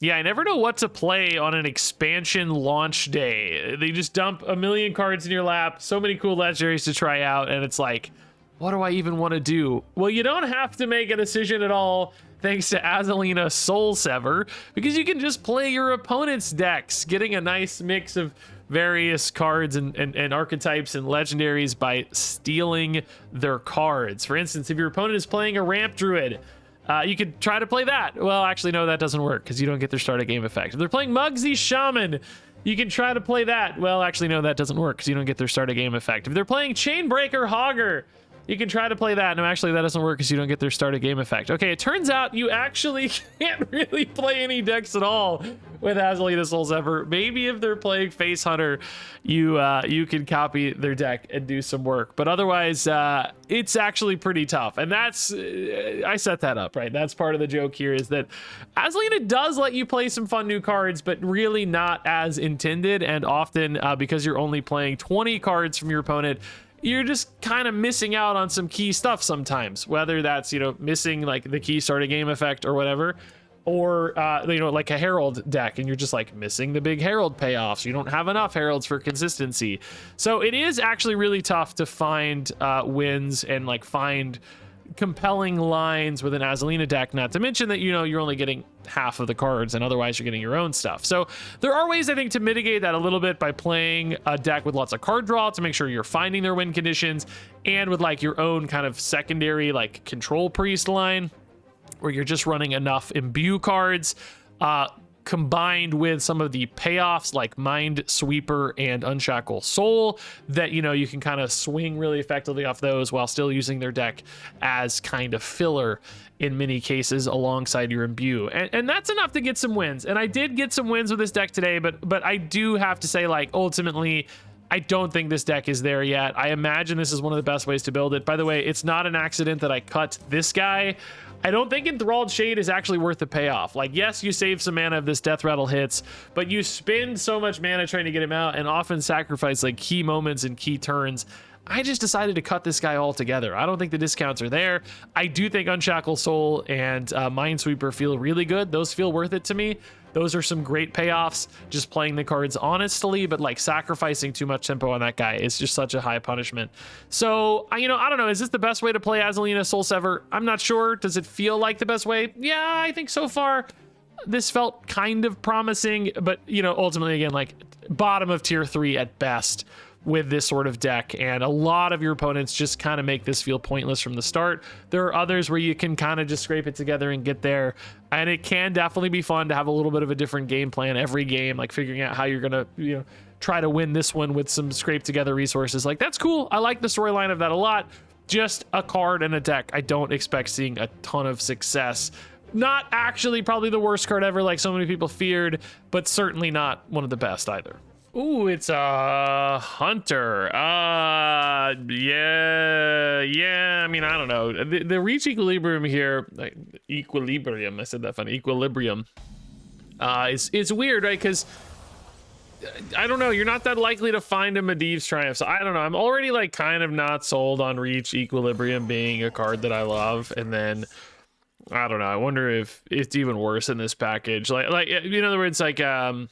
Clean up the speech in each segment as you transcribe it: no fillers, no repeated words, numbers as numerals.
Yeah, I never know what to play on an expansion launch day. They just dump a million cards in your lap, so many cool legendaries to try out, and it's like, what do I even want to do? Well, you don't have to make a decision at all thanks to Azalina Soul Sever, because you can just play your opponent's decks, getting a nice mix of various cards and archetypes and legendaries by stealing their cards. For instance, if your opponent is playing a Ramp Druid, you could try to play that. Well, actually, no, that doesn't work because you don't get their start of game effect. If they're playing Mugsy Shaman, you can try to play that. Well, actually, no, that doesn't work because you don't get their start of game effect. If they're playing Chainbreaker Hogger, you can try to play that. No, actually, that doesn't work because you don't get their start of game effect. Okay, it turns out you actually can't really play any decks at all with Azalina Soul Sever. Maybe if they're playing Face Hunter, you can copy their deck and do some work. But otherwise, it's actually pretty tough. And that's, I set that up, right? That's part of the joke here, is that Azalina does let you play some fun new cards, but really not as intended. And often, because you're only playing 20 cards from your opponent, you're just kind of missing out on some key stuff sometimes, whether that's, missing like the key start of game effect or whatever, or, like a Herald deck, and you're just like missing the big Herald payoffs. You don't have enough Heralds for consistency. So it is actually really tough to find wins and like find compelling lines with an Azalina deck, not to mention that you're only getting half of the cards and otherwise you're getting your own stuff. So there are ways, I think, to mitigate that a little bit by playing a deck with lots of card draw to make sure you're finding their win conditions, and with like your own kind of secondary like Control Priest line where you're just running enough imbue cards, combined with some of the payoffs like Mind Sweeper and Unshackle Soul that you can kind of swing really effectively off those while still using their deck as kind of filler in many cases alongside your imbue, and that's enough to get some wins. And I did get some wins with this deck today, but I do have to say, like, ultimately I don't think this deck is there yet. I imagine this is one of the best ways to build it. By the way, it's not an accident that I cut this guy. I don't think Enthralled Shade is actually worth the payoff. Like, yes, you save some mana if this Death Rattle hits, but you spend so much mana trying to get him out and often sacrifice like key moments and key turns. I just decided to cut this guy altogether. I don't think the discounts are there. I do think Unshackle Soul and Minesweeper feel really good. Those feel worth it to me. Those are some great payoffs, just playing the cards honestly, but like sacrificing too much tempo on that guy is just such a high punishment. So, I don't know. Is this the best way to play Azalina Soul Sever? I'm not sure. Does it feel like the best way? Yeah, I think so far this felt kind of promising, but ultimately, again, like bottom of tier 3 at best with this sort of deck, and a lot of your opponents just kind of make this feel pointless from the start. There are others where you can kind of just scrape it together and get there, and it can definitely be fun to have a little bit of a different game plan every game, like figuring out how you're gonna try to win this one with some scraped together resources. Like, that's cool. I like the storyline of that a lot. Just a card and a deck I don't expect seeing a ton of success. Not actually probably the worst card ever like so many people feared, but certainly not one of the best either. Ooh, it's a hunter. Yeah. I mean, I don't know. The reach equilibrium here, equilibrium. I said that funny. Equilibrium. It's weird, right? Because I don't know. You're not that likely to find a Medivh's Triumph. So I don't know. I'm already like kind of not sold on reach equilibrium being a card that I love, and then I don't know. I wonder if it's even worse in this package. Like in other words, like a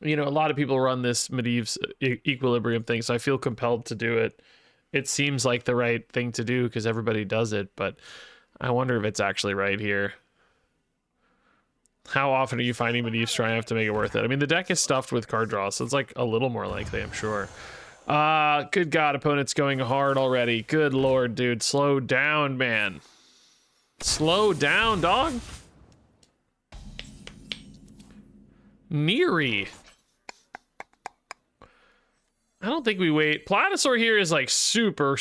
lot of people run this Medivh's equilibrium thing, so I feel compelled to do it. It seems like the right thing to do because everybody does it, but I wonder if it's actually right here. How often are you finding Medivh's Triumph to make it worth it? I mean, the deck is stuffed with card draw, so it's like a little more likely, I'm sure. Good God, opponent's going hard already. Good Lord, dude. Slow down, man. Slow down, dog. Neri. I don't think we wait. Platasaur here is like super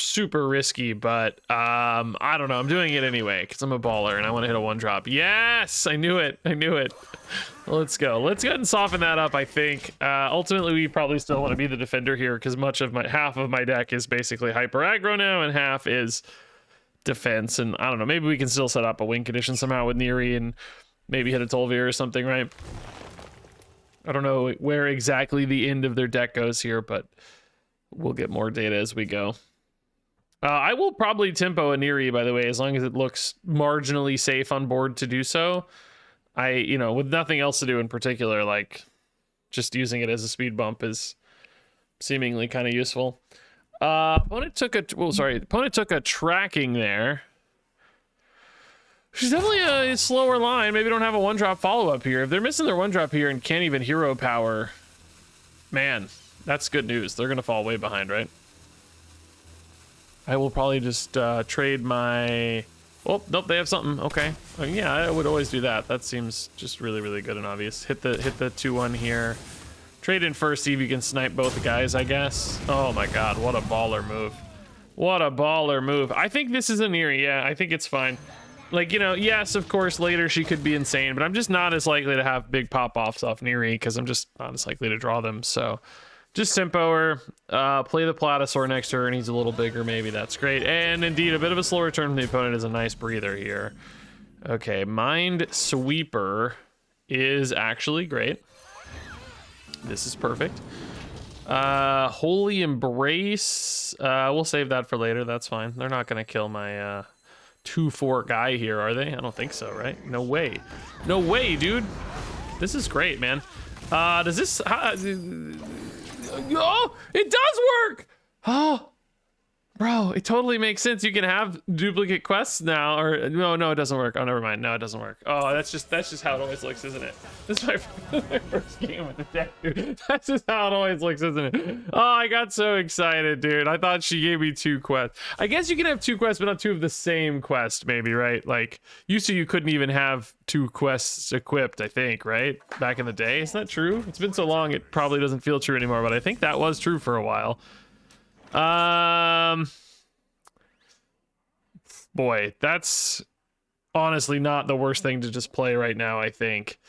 risky, but I don't know. I'm doing it anyway because I'm a baller and I want to hit a 1-drop. Yes, I knew it. Let's go. Let's go ahead and soften that up. I think ultimately we probably still want to be the defender here because half of my deck is basically hyper aggro now and half is defense. And I don't know. Maybe we can still set up a win condition somehow with Neri and maybe hit a Tolvir or something, right? I don't know where exactly the end of their deck goes here, but we'll get more data as we go. I will probably tempo a Neri, by the way, as long as it looks marginally safe on board to do so. you know, with nothing else to do in particular, like just using it as a speed bump is seemingly kind of useful. Opponent took a tracking there. She's definitely a slower line. Maybe don't have a 1-drop follow-up here. If they're missing their 1-drop here and can't even hero power, man, that's good news. They're gonna fall way behind, right? I will probably just trade my... Oh, nope, they have something. Okay. Yeah, I would always do that. That seems just really, really good and obvious. Hit the 2-1 here. Trade in first, see if you can snipe both the guys, I guess. Oh my god, what a baller move. What a baller move. I think this is a Neri, yeah, I think it's fine. Like, you know, yes, of course, later she could be insane, but I'm just not as likely to have big pop-offs off Neri because I'm just not as likely to draw them, so... Just tempo her, play the Platasaur next turn, he's a little bigger, maybe that's great. And indeed, a bit of a slower turn from the opponent is a nice breather here. Okay, Mind Sweeper is actually great. This is perfect. Holy Embrace, we'll save that for later, that's fine. They're not gonna kill my 2-4 guy here, are they? I don't think so, right? No way. No way, dude. This is great, man. Does this... Oh, it does work! Oh, bro, it totally makes sense. You can have duplicate quests now, or no, it doesn't work. Oh, never mind. No, it doesn't work. Oh, that's just how it always looks, isn't it? This is my first game with the deck, dude. That's just how it always looks, isn't it? Oh, I got so excited, dude. I thought she gave me 2 quests. I guess you can have 2 quests, but not 2 of the same quest, maybe, right? Like, used to you couldn't even have 2 quests equipped, I think, right? Back in the day. Is that true? It's been so long, it probably doesn't feel true anymore, but I think that was true for a while. Boy, that's honestly not the worst thing to just play right now, I think.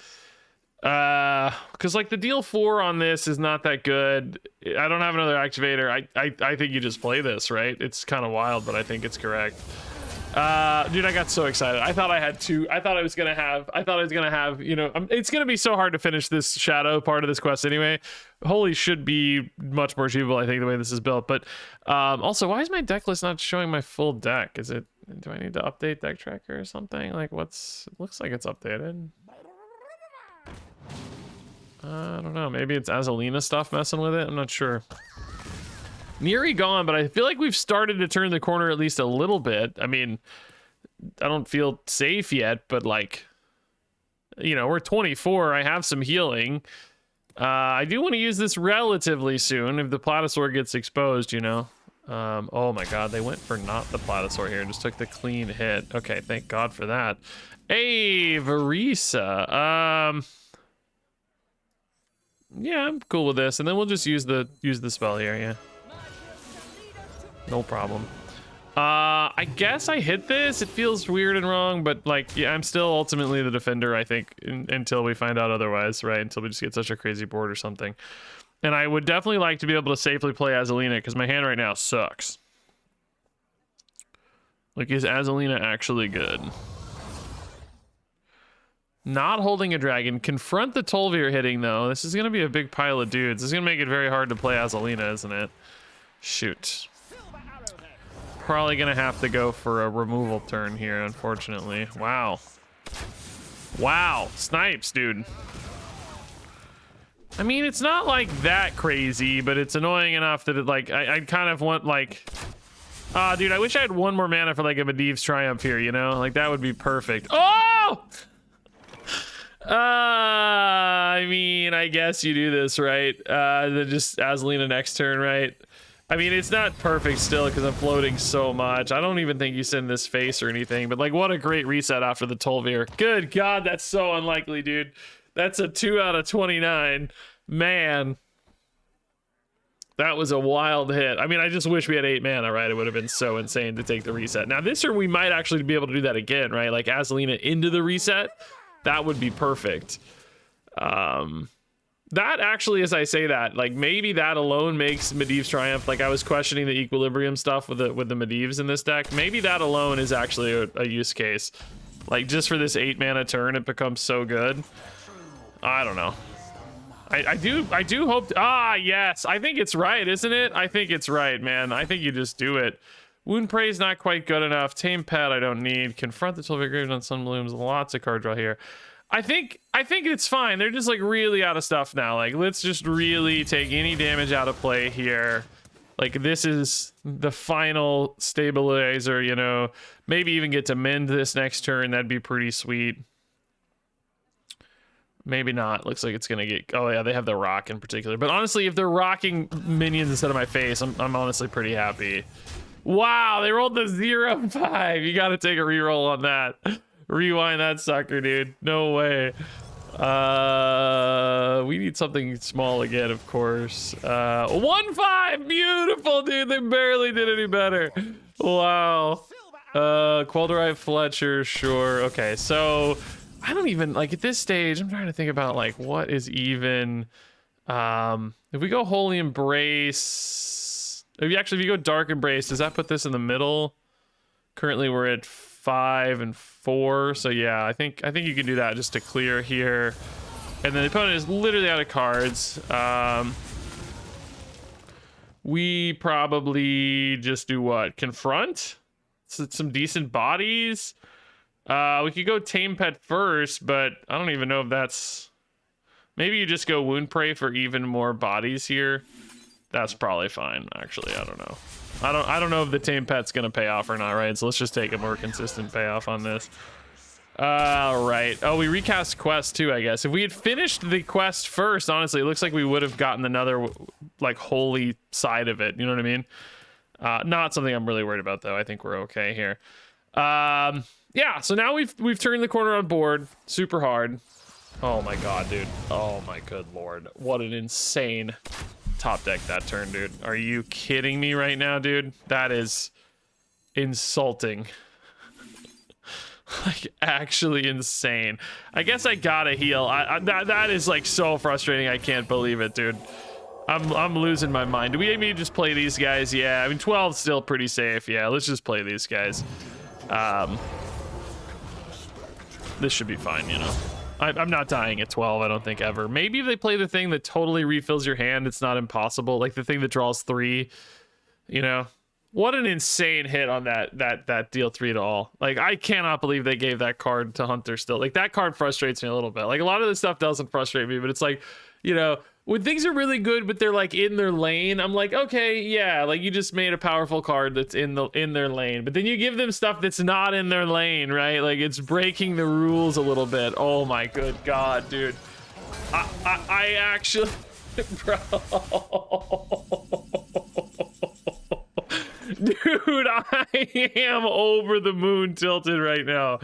Because like the deal 4 on this is not that good. I don't have another activator. I think you just play this, right? It's kind of wild, but I think it's correct. Dude, I got so excited. I thought I had 2. I thought I was gonna have, you know, it's gonna be so hard to finish this shadow part of this quest anyway. Holy should be much more achievable, I think, the way this is built. But also, why is my deck list not showing my full deck? Is it, do I need to update deck tracker or something? Like, it looks like it's updated. I don't know, maybe it's Azalina stuff messing with it, I'm not sure. Neri gone, but I feel like we've started to turn the corner at least a little bit. I mean, I don't feel safe yet, but like, you know, we're 24. I have some healing. I do want to use this relatively soon if the Platasaur gets exposed, you know. Oh my god, they went for not the Platasaur here and just took the clean hit. Okay, thank god for that. Hey, Varisa. Yeah, I'm cool with this, and then we'll just use the spell here, yeah. No problem. I guess I hit this. It feels weird and wrong, but like, yeah, I'm still ultimately the defender, I think, until we find out otherwise, right? Until we just get such a crazy board or something. And I would definitely like to be able to safely play Azalina, because my hand right now sucks. Like, is Azalina actually good? Not holding a dragon. Confront the Tolvir hitting, though. This is going to be a big pile of dudes. This is going to make it very hard to play Azalina, isn't it? Shoot. Probably gonna have to go for a removal turn here, unfortunately. Wow. Wow, snipes, dude. I mean, it's not like that crazy, but it's annoying enough that it, like, I kind of want, like... dude, I wish I had 1 more mana for, like, a Medivh's Triumph here, you know? Like, that would be perfect. Oh! I mean, I guess you do this, right? Then just Azalina next turn, right? I mean, it's not perfect still because I'm floating so much. I don't even think you send this face or anything, but like, what a great reset after the Tolvir. Good God, that's so unlikely, dude. That's a 2 out of 29. Man. That was a wild hit. I mean, I just wish we had 8 mana, right? It would have been so insane to take the reset. Now, this turn, we might actually be able to do that again, right? Like, Azalina into the reset. That would be perfect. That actually, as I say that, like, maybe that alone makes Medivh's Triumph. Like, I was questioning the equilibrium stuff with the Medivhs in this deck. Maybe that alone is actually a use case. Like, just for this 8 mana turn, it becomes so good. I don't know. I do hope. Yes, I think it's right, isn't it? I think it's right, man. I think you just do it. Wound Prey's not quite good enough. Tame Pet I don't need. Confront the Tolvir Graves on Sunblooms. Lots of card draw here. I think it's fine. They're just like really out of stuff now. Like, let's just really take any damage out of play here. Like, this is the final stabilizer, you know. Maybe even get to mend this next turn. That'd be pretty sweet. Maybe not. Looks like it's gonna get. Oh yeah, they have the rock in particular. But honestly, if they're rocking minions instead of my face, I'm honestly pretty happy. Wow, they rolled the 0-5. You got to take a reroll on that. Rewind that sucker, dude. No way. We need something small again, of course. 1-5. Beautiful, dude. They barely did any better. Wow. Quel'Derive Fletcher, sure. Okay, so I don't even like at this stage. I'm trying to think about like what is even. If we go Holy Embrace. If you go Dark Embrace, does that put this in the middle? Currently, we're at 5 and 4. So yeah, I think you can do that just to clear here. And then the opponent is literally out of cards. We probably just do what? Confront? Some decent bodies. We could go Tame Pet first, but I don't even know if that's. Maybe you just go Wound Prey for even more bodies here. That's probably fine, actually. I don't know. I don't know if the Tame Pet's gonna pay off or not, right? So let's just take a more consistent payoff on this. Right. Oh, we recast quest too, I guess. If we had finished the quest first, honestly, it looks like we would have gotten another like holy side of it. You know what I mean? Not something I'm really worried about though. I think we're okay here. Yeah. So now we've turned the corner on board super hard. Oh my god, dude. Oh my good lord. What an insane top deck that turn, dude. Are you kidding me right now, dude? That is insulting. Like, actually insane. I guess I gotta heal. That is like so frustrating. I can't believe it, dude. I'm losing my mind. Do we maybe just play these guys? Yeah, I mean 12's still pretty safe. Yeah, let's just play these guys. This should be fine, you know. I'm not dying at 12, I don't think, ever. Maybe if they play the thing that totally refills your hand, it's not impossible. Like the thing that draws 3, you know? What an insane hit on that deal 3 to all. Like, I cannot believe they gave that card to Hunter still. Like, that card frustrates me a little bit. Like, a lot of this stuff doesn't frustrate me, but it's like, you know, when things are really good, but they're like in their lane, I'm like, okay, yeah, like you just made a powerful card that's in their lane, but then you give them stuff that's not in their lane, right? Like it's breaking the rules a little bit. Oh my good god, dude. I actually, bro. Dude, I am over the moon tilted right now.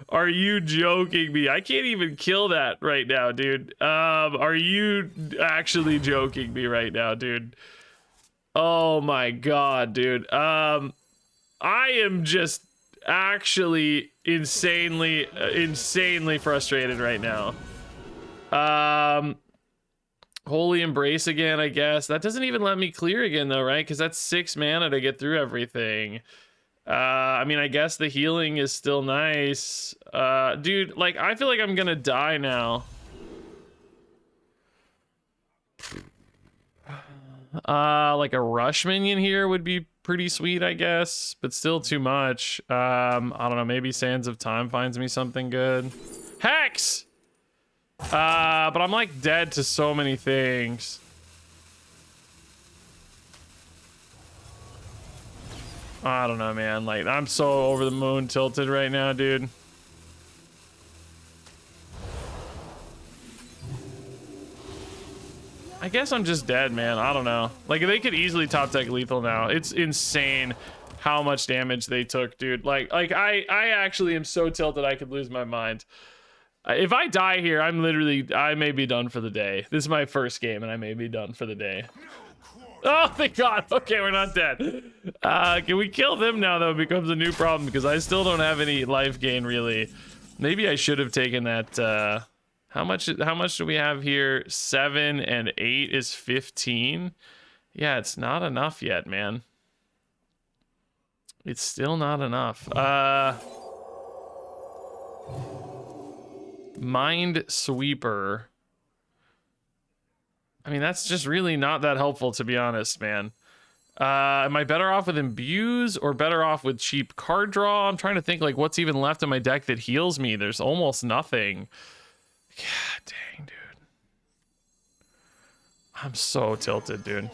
Are you joking me? I can't even kill that right now, dude. Are you actually joking me right now, dude? Oh my god, dude. I am just actually insanely frustrated right now. Holy Embrace again, I guess. That doesn't even let me clear again though, right? Because that's 6 mana to get through everything. I mean, I guess the healing is still nice. Dude, like, I feel like I'm gonna die now. Like a rush minion here would be pretty sweet, I guess, but still too much. I don't know, maybe Sands of Time finds me something good. Hex! But I'm like dead to so many things. I don't know, man. Like, I'm so over the moon tilted right now, dude. I guess I'm just dead, man. I don't know. Like, they could easily top deck lethal now. It's insane how much damage they took, dude. Like I actually am so tilted I could lose my mind. If I die here, I may be done for the day. This is my first game, and I may be done for the day. Oh, thank God. Okay, we're not dead. Can we kill them now, though? It becomes a new problem, because I still don't have any life gain, really. Maybe I should have taken that. How much do we have here? 7 and 8 is 15. Yeah, it's not enough yet, man. It's still not enough. Mind Sweeper. I mean, that's just really not that helpful, to be honest, man. Am I better off with Imbues or better off with cheap card draw? I'm trying to think, like, what's even left in my deck that heals me. There's almost nothing. God dang, dude. I'm so tilted, dude.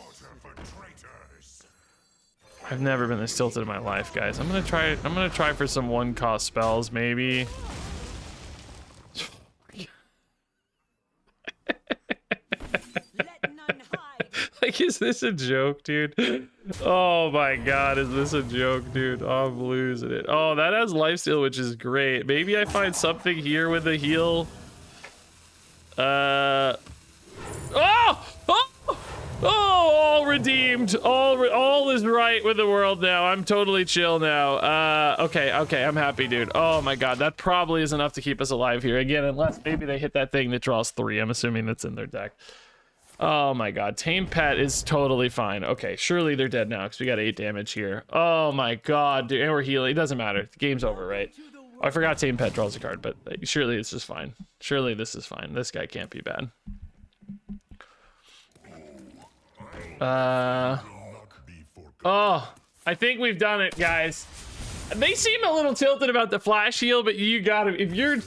I've never been this tilted in my life, guys. I'm gonna try for some 1-cost spells, maybe. Like, is this a joke, dude? Oh my god, is this a joke, dude? Oh, I'm losing it. Oh, that has lifesteal, which is great. Maybe I find something here with a heal. Oh! Oh! Oh, all redeemed. All is right with the world now. I'm totally chill now. Okay, I'm happy, dude. Oh my god, that probably is enough to keep us alive here. Again, unless maybe they hit that thing that draws 3. I'm assuming that's in their deck. Oh my god, Tame Pet is totally fine. Okay, surely they're dead now because we got 8 damage here. Oh my god, dude, and we're healing. It doesn't matter. The game's over, right? Oh, I forgot Tame Pet draws a card, but surely it's just fine. Surely this is fine. This guy can't be bad. Oh, I think we've done it, guys. They seem a little tilted about the flash heal, but you gotta, if you're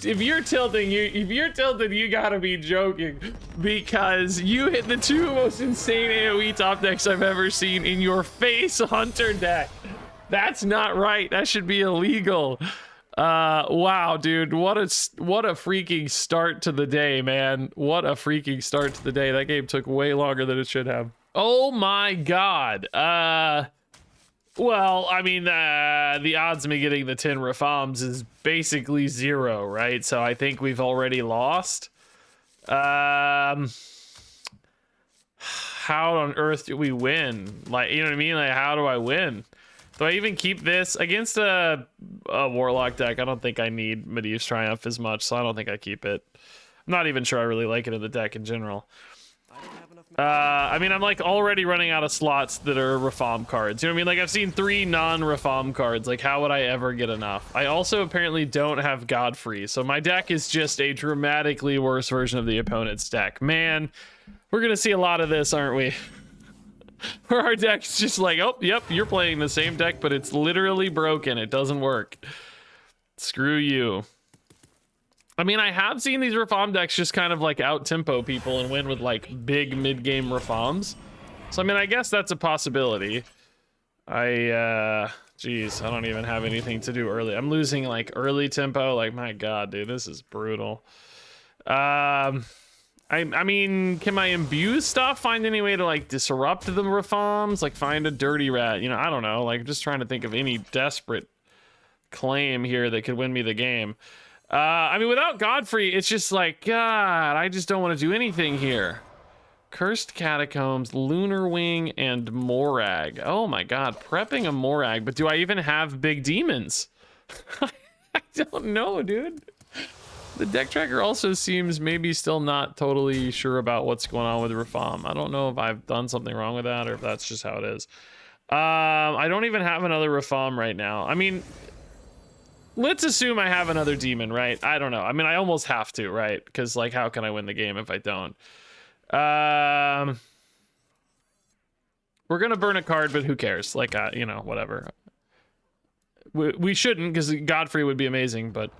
tilted, you gotta be joking, because you hit the 2 most insane AoE top decks I've ever seen in your face, Hunter deck. That's not right. That should be illegal. Wow, dude, what a freaking start to the day, man. What a freaking start to the day. That game took way longer than it should have. Oh my god. Well, I mean, the odds of me getting the 10 reforms is basically 0, right? So I think we've already lost. How on earth do we win? Like, you know what I mean? Like, how do I win? Do I even keep this against a Warlock deck? I don't think I need Medivh's Triumph as much, so I don't think I keep it. I'm not even sure I really like it in the deck in general. I mean, I'm like already running out of slots that are Reform cards. You know what I mean? Like, I've seen 3 non-Reform cards. Like, how would I ever get enough? I also apparently don't have Godfrey, so my deck is just a dramatically worse version of the opponent's deck. Man, we're gonna see a lot of this, aren't we? Where our deck's just like, oh, yep, you're playing the same deck, but it's literally broken. It doesn't work. Screw you. I mean, I have seen these Reform decks just kind of like out-tempo people and win with like big mid-game Reforms. So, I mean, I guess that's a possibility. Geez, I don't even have anything to do early. I'm losing like early tempo. Like, my god, dude, this is brutal. I mean, can my imbue stuff find any way to like disrupt the Reforms? Like, find a dirty rat? You know, I don't know. Like, I'm just trying to think of any desperate claim here that could win me the game. I mean, without Godfrey, it's just like, God, I just don't want to do anything here. Cursed Catacombs, Lunar Wing, and Morag. Oh my god, prepping a Morag, but do I even have big demons? I don't know, dude. The deck tracker also seems maybe still not totally sure about what's going on with Reform. I don't know if I've done something wrong with that or if that's just how it is. I don't even have another Reform right now. I mean, let's assume I have another demon, right? I don't know. I mean, I almost have to, right? Because, like, how can I win the game if I don't? We're gonna burn a card, but who cares? Like, you know, whatever. We shouldn't, because Godfrey would be amazing, but...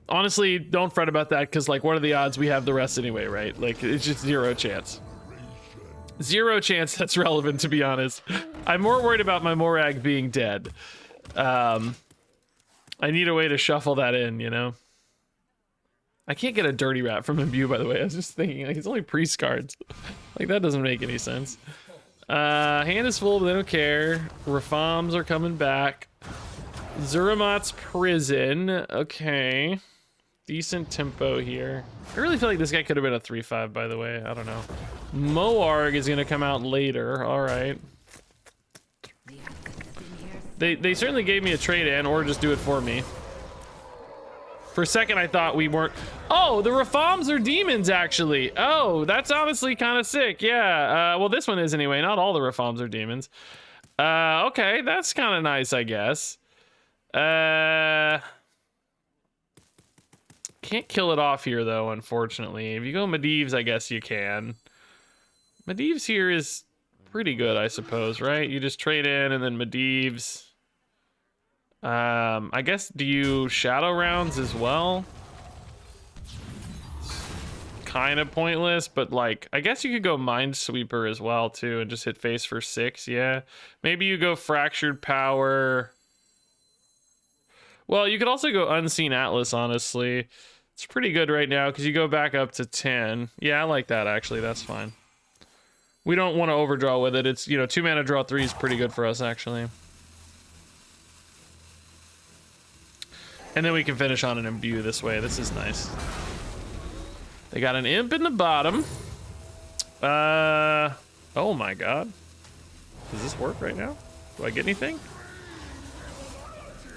Honestly, don't fret about that, because, like, what are the odds we have the rest anyway, right? Like, it's just 0 chance. 0 chance that's relevant, to be honest. I'm more worried about my Morag being dead. I need a way to shuffle that in, you know? I can't get a dirty rat from imbue, by the way. I was just thinking, like, it's only priest cards. Like, that doesn't make any sense. Hand is full, but they don't care. Reforms are coming back. Zuramat's Prison. Okay. Decent tempo here. I really feel like this guy could have been a 3-5, by the way. I don't know. Moarg is going to come out later. All right. They certainly gave me a trade-in, or just do it for me. For a second, I thought we weren't... Oh, the Reforms are demons, actually. Oh, that's honestly kind of sick. Yeah. Well, this one is anyway. Not all the Reforms are demons. Okay, that's kind of nice, I guess. Can't kill it off here, though, unfortunately. If you go Medivh's, I guess you can. Medivh's here is pretty good, I suppose, right? You just trade in, and then Medivh's. I guess, do you shadow rounds as well? Kind of pointless, but like, I guess you could go Minesweeper as well too and just hit face for 6. Yeah, maybe you go Fractured Power. Well, you could also go Unseen Atlas, honestly. It's pretty good right now because you go back up to 10. Yeah, I like that actually. That's fine. We don't want to overdraw with it. It's, you know, 2 mana draw 3 is pretty good for us actually. And then we can finish on an Imbue this way. This is nice. They got an Imp in the bottom. Oh my god. Does this work right now? Do I get anything?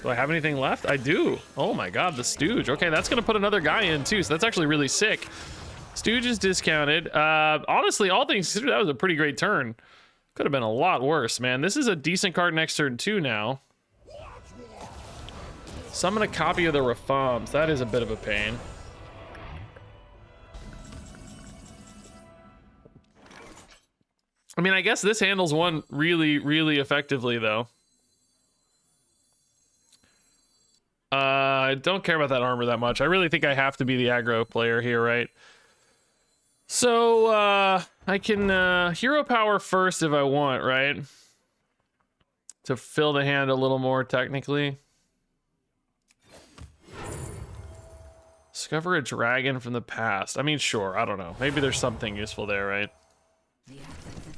Do I have anything left? I do. Oh my god, the Stooge. Okay, that's gonna put another guy in too, so that's actually really sick. Stooge is discounted. Honestly, all things considered, that was a pretty great turn. Could have been a lot worse, man. This is a decent card next turn too now. Summon a copy of the Reforms. That is a bit of a pain. I mean, I guess this handles one really, really effectively, though. I don't care about that armor that much. I really think I have to be the aggro player here, right? So, I can hero power first if I want, right? To fill the hand a little more, technically. Discover a dragon from the past. I mean, sure, I don't know. Maybe there's something useful there, right?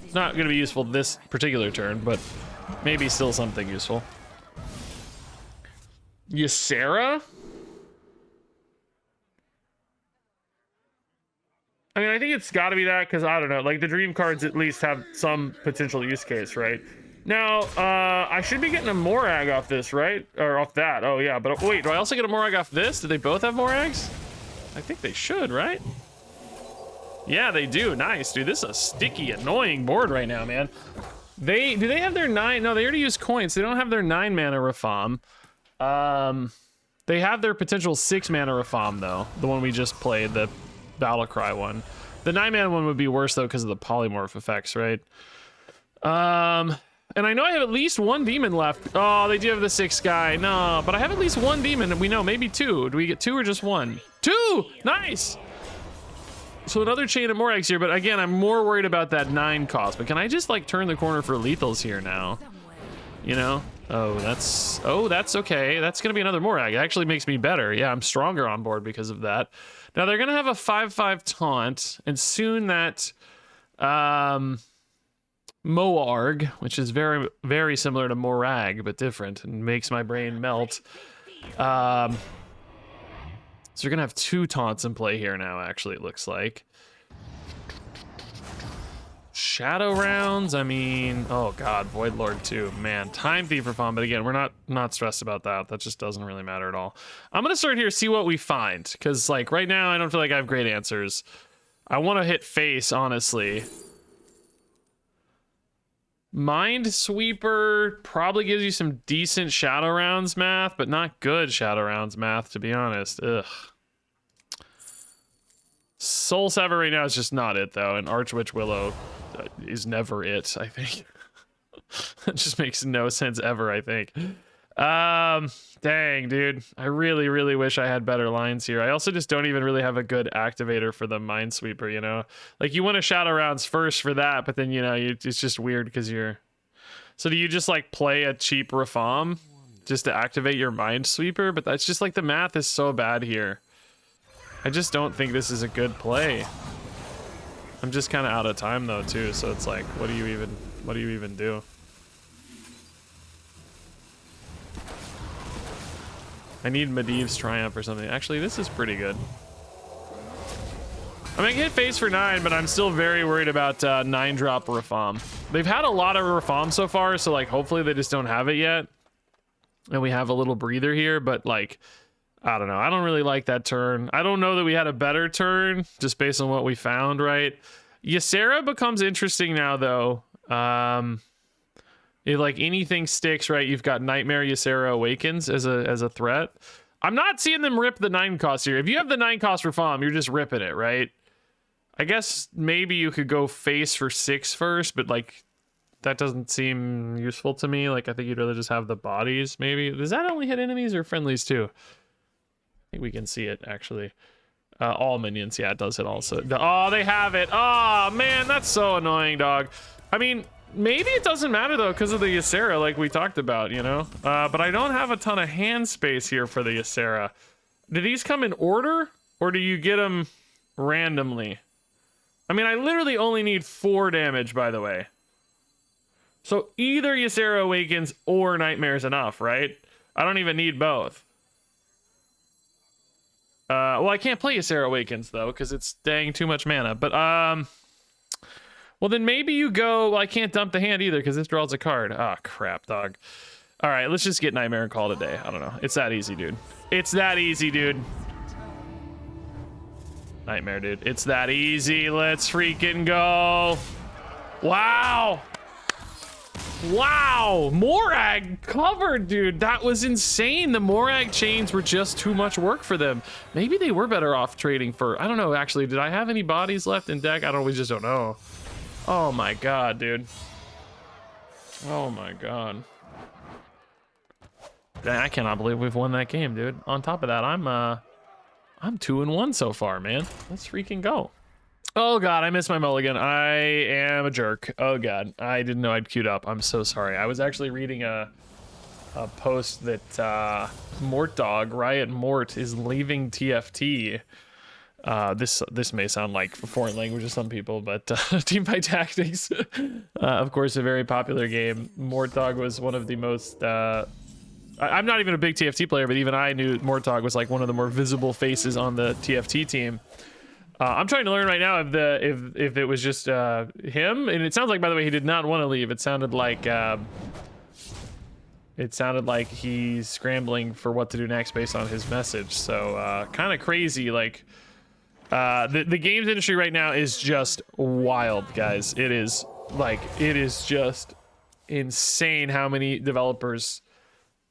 It's not going to be useful this particular turn, but maybe still something useful. Ysera? I mean, I think it's got to be that because, I don't know, like the dream cards at least have some potential use case, right? Now, I should be getting a Morag off this, right? Or off that. Oh, yeah. But wait, do I also get a Morag off this? Do they both have Morags? I think they should, right? Yeah, they do. Nice, dude. This is a sticky, annoying board right now, man. Do they have their 9? No, they already use coins. They don't have their 9 mana Rafam. They have their potential 6 mana Rafam, though. The one we just played, the Battlecry one. The 9 mana one would be worse, though, because of the polymorph effects, right? And I know I have at least 1 demon left. Oh, they do have the 6 guy. No, but I have at least 1 demon, and we know maybe 2. Do we get 2 or just 1? 2! Nice! So another chain of Morags here, but again, I'm more worried about that 9 cost. But can I just like turn the corner for lethals here now? You know? Oh, that's okay. That's gonna be another Morag. It actually makes me better. Yeah, I'm stronger on board because of that. Now they're gonna have a 5/5 taunt, and soon that Moarg, which is very, very similar to Morag, but different, and makes my brain melt. So you're gonna have 2 taunts in play here now, actually, it looks like. Shadow rounds, I mean, oh god, Void Lord 2, man. Time Thief for fun, but again, we're not stressed about that. That just doesn't really matter at all. I'm gonna start here, see what we find, because like right now, I don't feel like I have great answers. I want to hit face, honestly. Minesweeper probably gives you some decent Shadow Rounds math, but not good Shadow Rounds math, to be honest. Ugh. Soul Sever right now is just not it, though, and Archwitch Willow is never it, I think. It just makes no sense ever, I think. Dang, dude. I really, really wish I had better lines here. I also just don't even really have a good activator for the Minesweeper, you know? Like, you want to Shadow Rounds first for that, but then, you know, it's just weird because you're... So do you just, like, play a cheap Rafam just to activate your Minesweeper? But that's just, like, the math is so bad here. I just don't think this is a good play. I'm just kind of out of time, though, too, so it's like, what do you even do? I need Medivh's Triumph or something. Actually, this is pretty good. I mean, I can hit face for 9, but I'm still very worried about 9-drop Rafam. They've had a lot of Rafam so far, so like hopefully they just don't have it yet. And we have a little breather here, but like, I don't know. I don't really like that turn. I don't know that we had a better turn just based on what we found, right? Ysera becomes interesting now, though. If like anything sticks, right, you've got Nightmare Ysera Awakens as a threat. I'm not seeing them rip the 9 cost here. If you have the 9 cost Rafam, you're just ripping it, right? I guess maybe you could go face for 6 first, but like that doesn't seem useful to me. Like, I think you'd rather just have the bodies, maybe. Does that only hit enemies or friendlies too? I think we can see it, actually. All minions, yeah, it does hit also. Oh, they have it. Oh, man, that's so annoying, dog. I mean, maybe it doesn't matter, though, because of the Ysera, like we talked about, you know? But I don't have a ton of hand space here for the Ysera. Do these come in order, or do you get them randomly? I mean, I literally only need 4 damage, by the way. So either Ysera Awakens or Nightmare's enough, right? I don't even need both. Well, I can't play Ysera Awakens, though, because it's dang too much mana. But, well, then maybe you go... Well, I can't dump the hand either, because this draws a card. Ah, crap, dog. All right, let's just get Nightmare and call it a day. I don't know. It's that easy, dude. It's that easy, dude. Nightmare, dude. It's that easy. Let's freaking go. Wow. Wow. Morag covered, dude. That was insane. The Morag chains were just too much work for them. Maybe they were better off trading for... I don't know, actually. Did I have any bodies left in deck? I don't... We just don't know. Oh, my God, dude. Oh, my God. I cannot believe we've won that game, dude. On top of that, I'm 2-1 so far, man. Let's freaking go. Oh god, I missed my mulligan. I am a jerk. Oh god, I didn't know I'd queued up. I'm so sorry. I was actually reading a post that Mort Dog, Riot Mort, is leaving TFT. This may sound like a foreign language to some people, but Teamfight Tactics, of course, a very popular game. Mort Dog was one of the most... I'm not even a big TFT player, but even I knew Mortog was like one of the more visible faces on the TFT team. I'm trying to learn right now if it was just him, and it sounds like, by the way, he did not want to leave. It sounded like he's scrambling for what to do next based on his message. So kind of crazy. Like the games industry right now is just wild, guys. It is just insane how many developers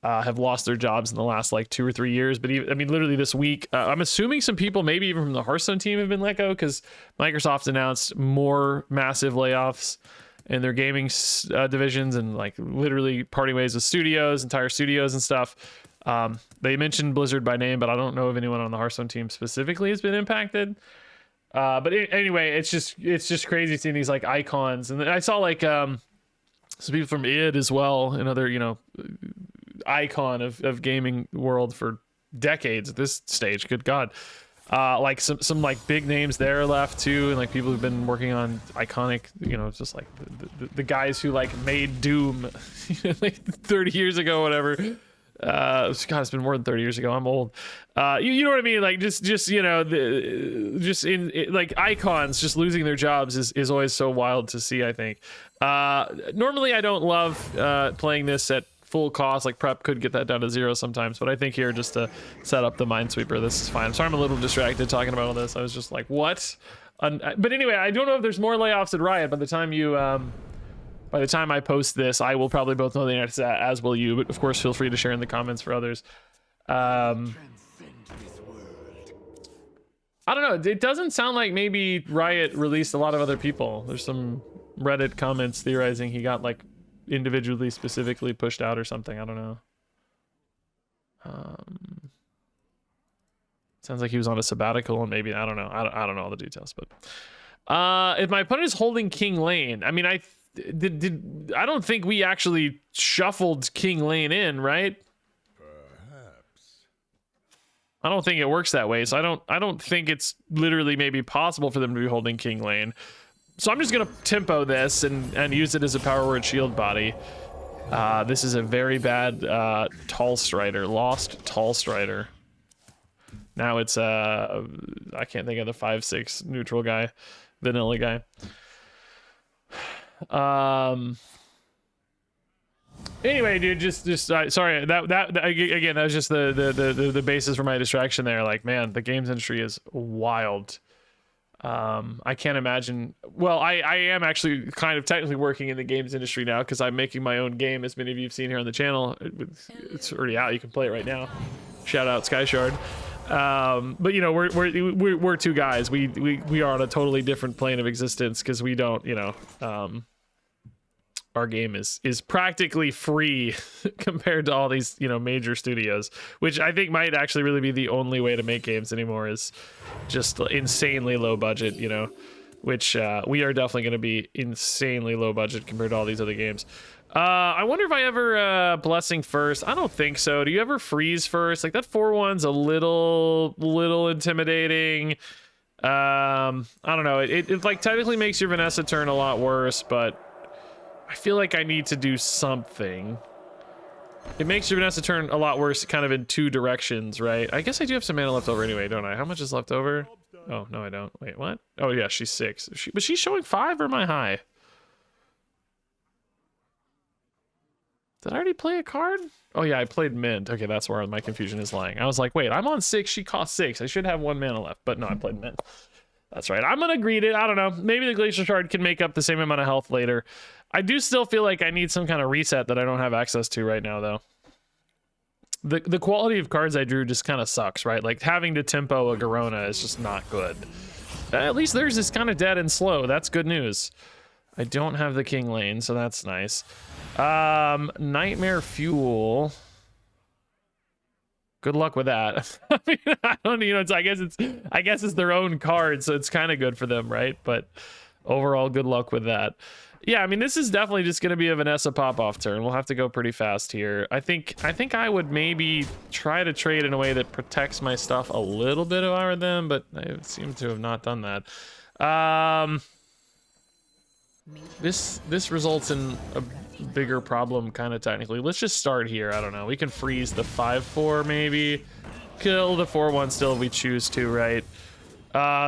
have lost their jobs in the last like 2 or 3 years. But even, I mean, literally this week, I'm assuming some people, maybe even from the Hearthstone team, have been let go because Microsoft announced more massive layoffs in their gaming divisions and like literally parting ways with studios, entire studios and stuff. They mentioned Blizzard by name, but I don't know if anyone on the Hearthstone team specifically has been impacted. But anyway, it's just crazy seeing these like icons. And I saw like some people from id as well, another, you know, icon of gaming world for decades at this stage. Good god. Like some like big names there left too, and like people who've been working on iconic, you know, just like the guys who like made Doom like 30 years ago, whatever. God, it's been more than 30 years ago. I'm old. You know what I mean? Like just you know, like icons just losing their jobs is always so wild to see, I think. Normally I don't love playing this at full cost. Like prep could get that down to 0 sometimes, but I think here, just to set up the Minesweeper, this is fine. I'm sorry I'm a little distracted talking about all this. I was just like, what? But anyway, I don't know if there's more layoffs at Riot. By the time I post this, I will probably both know the answer, as will you, but of course feel free to share in the comments for others. I don't know, it doesn't sound like maybe Riot released a lot of other people. There's some Reddit comments theorizing he got like individually specifically pushed out or something. I don't know. Sounds like he was on a sabbatical and maybe, I don't know. I don't know all the details, but if my opponent is holding King Lane, I mean, I don't think we actually shuffled King Lane in, right? Perhaps. I don't think it works that way. So I don't think it's literally maybe possible for them to be holding King Lane. So I'm just gonna tempo this and use it as a power word shield body. This is a very bad Tall Strider, lost Tall Strider. Now it's I can't think of the 5/6 neutral guy, vanilla guy. Anyway, dude, just sorry, that again, that was just the basis for my distraction there. Like, man, the games industry is wild. I can't imagine. Well, I am actually kind of technically working in the games industry now because I'm making my own game, as many of you have seen here on the channel. It's already out. You can play it right now. Shout out Skyshard. But you know, we're two guys. We are on a totally different plane of existence because we don't, you know, our game is practically free compared to all these, you know, major studios, which I think might actually really be the only way to make games anymore, is just insanely low budget, you know, which we are definitely going to be insanely low budget compared to all these other games. I wonder if I ever blessing first. I don't think so. Do you ever freeze first? Like that 4-1's a little intimidating. I don't know. It like technically makes your Vanessa turn a lot worse, but I feel like I need to do something. It makes your Vanessa turn a lot worse kind of in two directions, right? I guess I do have some mana left over anyway, don't I? How much is left over? Oh, no, I don't. Wait, what? Oh, yeah, she's 6. But she's showing 5, or am I high? Did I already play a card? Oh, yeah, I played Mint. Okay, that's where my confusion is lying. I was like, wait, I'm on 6. She costs 6. I should have 1 mana left. But no, I played Mint. That's right. I'm going to greed it. I don't know. Maybe the Glacial Shard can make up the same amount of health later. I do still feel like I need some kind of reset that I don't have access to right now, though. The quality of cards I drew just kind of sucks, right? Like, having to tempo a Garona is just not good. At least theirs is kind of dead and slow. That's good news. I don't have the King Lane, so that's nice. Nightmare Fuel. Good luck with that. I mean, I don't, you know, I guess it's their own card, so it's kind of good for them, right? But overall, good luck with that. Yeah, I mean, this is definitely just going to be a Vanessa pop-off turn. We'll have to go pretty fast here. I think I would maybe try to trade in a way that protects my stuff a little bit of our them, but I seem to have not done that. This results in a bigger problem, kind of technically. Let's just start here. I don't know. We can freeze the 5/4 maybe. Kill the 4/1 still if we choose to, right?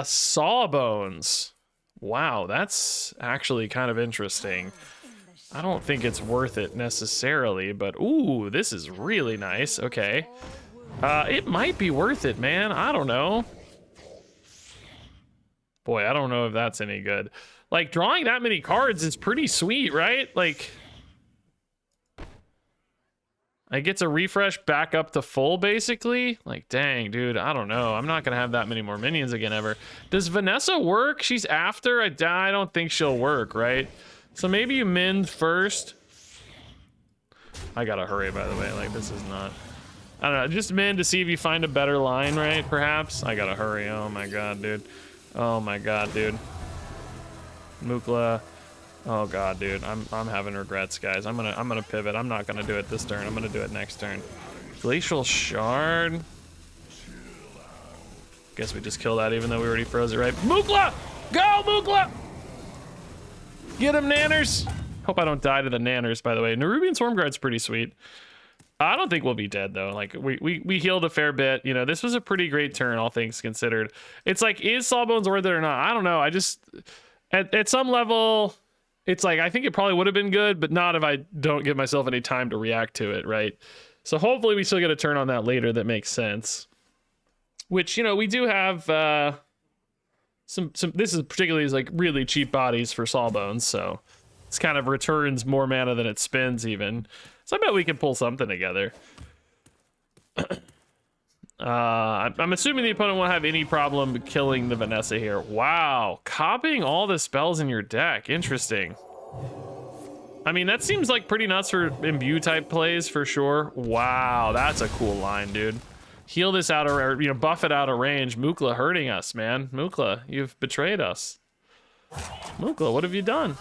Sawbones. Wow, that's actually kind of interesting. I don't think it's worth it necessarily, but ooh, this is really nice. Okay. It might be worth it, man. I don't know. Boy, I don't know if that's any good. Like, drawing that many cards is pretty sweet, right? Like, I get to refresh back up to full, basically. Like, dang, dude, I don't know. I'm not gonna have that many more minions again ever. Does Vanessa work? She's after. I don't think she'll work, right? So maybe you mend first. I gotta hurry, by the way. Like, this is not... I don't know. Just mend to see if you find a better line, right? Perhaps. I gotta hurry. Oh my god, dude. Oh my god, dude. Mukla. Oh god, dude, I'm having regrets, guys. I'm gonna pivot. I'm not gonna do it this turn. I'm gonna do it next turn. Glacial Shard. Guess we just kill that even though we already froze it, right? Mukla! Go, Mukla! Get him, Nanners! Hope I don't die to the Nanners, by the way. Nerubian Swarmguard's pretty sweet. I don't think we'll be dead, though. Like, we healed a fair bit. You know, this was a pretty great turn, all things considered. It's like, is Sawbones worth it or not? I don't know. I just... At some level... It's like, I think it probably would have been good, but not if I don't give myself any time to react to it, right? So hopefully we still get a turn on that later that makes sense. Which, you know, we do have some this is particularly like really cheap bodies for Sawbones, so it's kind of returns more mana than it spends even. So I bet we can pull something together. I'm assuming the opponent won't have any problem killing the Vanessa here. Wow, copying all the spells in your deck. Interesting. I mean, that seems like pretty nuts for imbue type plays for sure. Wow, that's a cool line, dude. Heal this out of, you know, buff it out of range. Mukla hurting us, man. Mukla, you've betrayed us. Mukla, what have you done?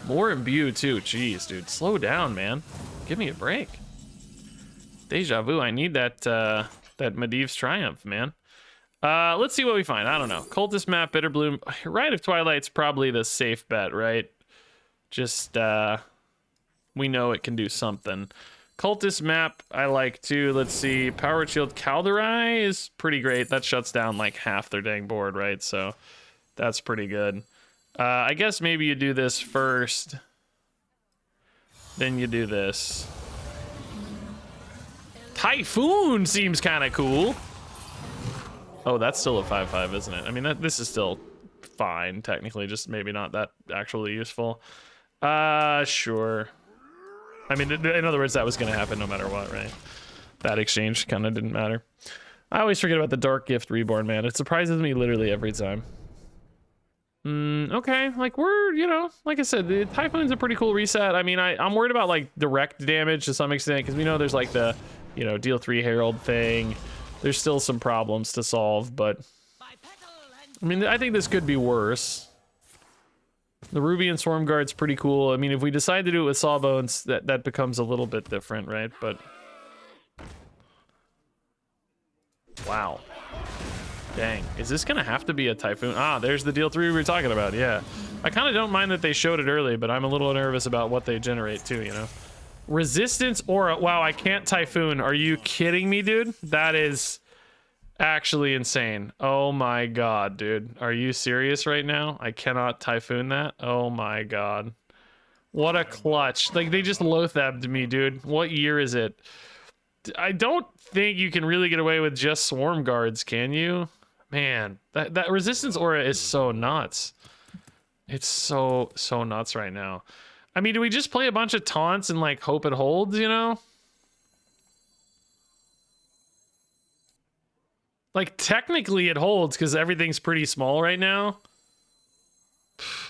More imbue too. Jeez, dude, slow down, man. Give me a break. Deja vu, I need that that Medivh's Triumph, man. Let's see what we find. I don't know. Cultist map, Bitterbloom. Rite of Twilight's probably the safe bet, right? Just, we know it can do something. Cultist map, I like too. Let's see. Power Shield Calderai is pretty great. That shuts down like half their dang board, right? So that's pretty good. I guess maybe you do this first. Then you do this. Typhoon seems kind of cool. Oh, that's still a 5/5, isn't it? I mean, this is still fine, technically, just maybe not that actually useful. Sure. I mean, in other words, that was going to happen no matter what, right? That exchange kind of didn't matter. I always forget about the Dark Gift Reborn, man. It surprises me literally every time. Okay, like we're, you know, like I said, the Typhoon's a pretty cool reset. I mean, I'm worried about like direct damage to some extent because we know there's like the, you know, deal 3 Herald thing. There's still some problems to solve, but I mean, I think this could be worse. The Ruby and Swarm Guard's pretty cool. I mean, if we decide to do it with Sawbones, that becomes a little bit different, right? But wow. Dang, is this gonna have to be a Typhoon? Ah, there's the deal 3 we were talking about, yeah. I kind of don't mind that they showed it early, but I'm a little nervous about what they generate too, you know? Resistance Aura, wow, I can't Typhoon. Are you kidding me, dude? That is actually insane. Oh my god, dude. Are you serious right now? I cannot Typhoon that? Oh my god. What a clutch. Like, they just low-thabbed me, dude. What year is it? I don't think you can really get away with just Swarm Guards, can you? Man, that Resistance Aura is so nuts. It's so nuts right now. I mean, do we just play a bunch of taunts and like hope it holds, you know? Like technically it holds because everything's pretty small right now.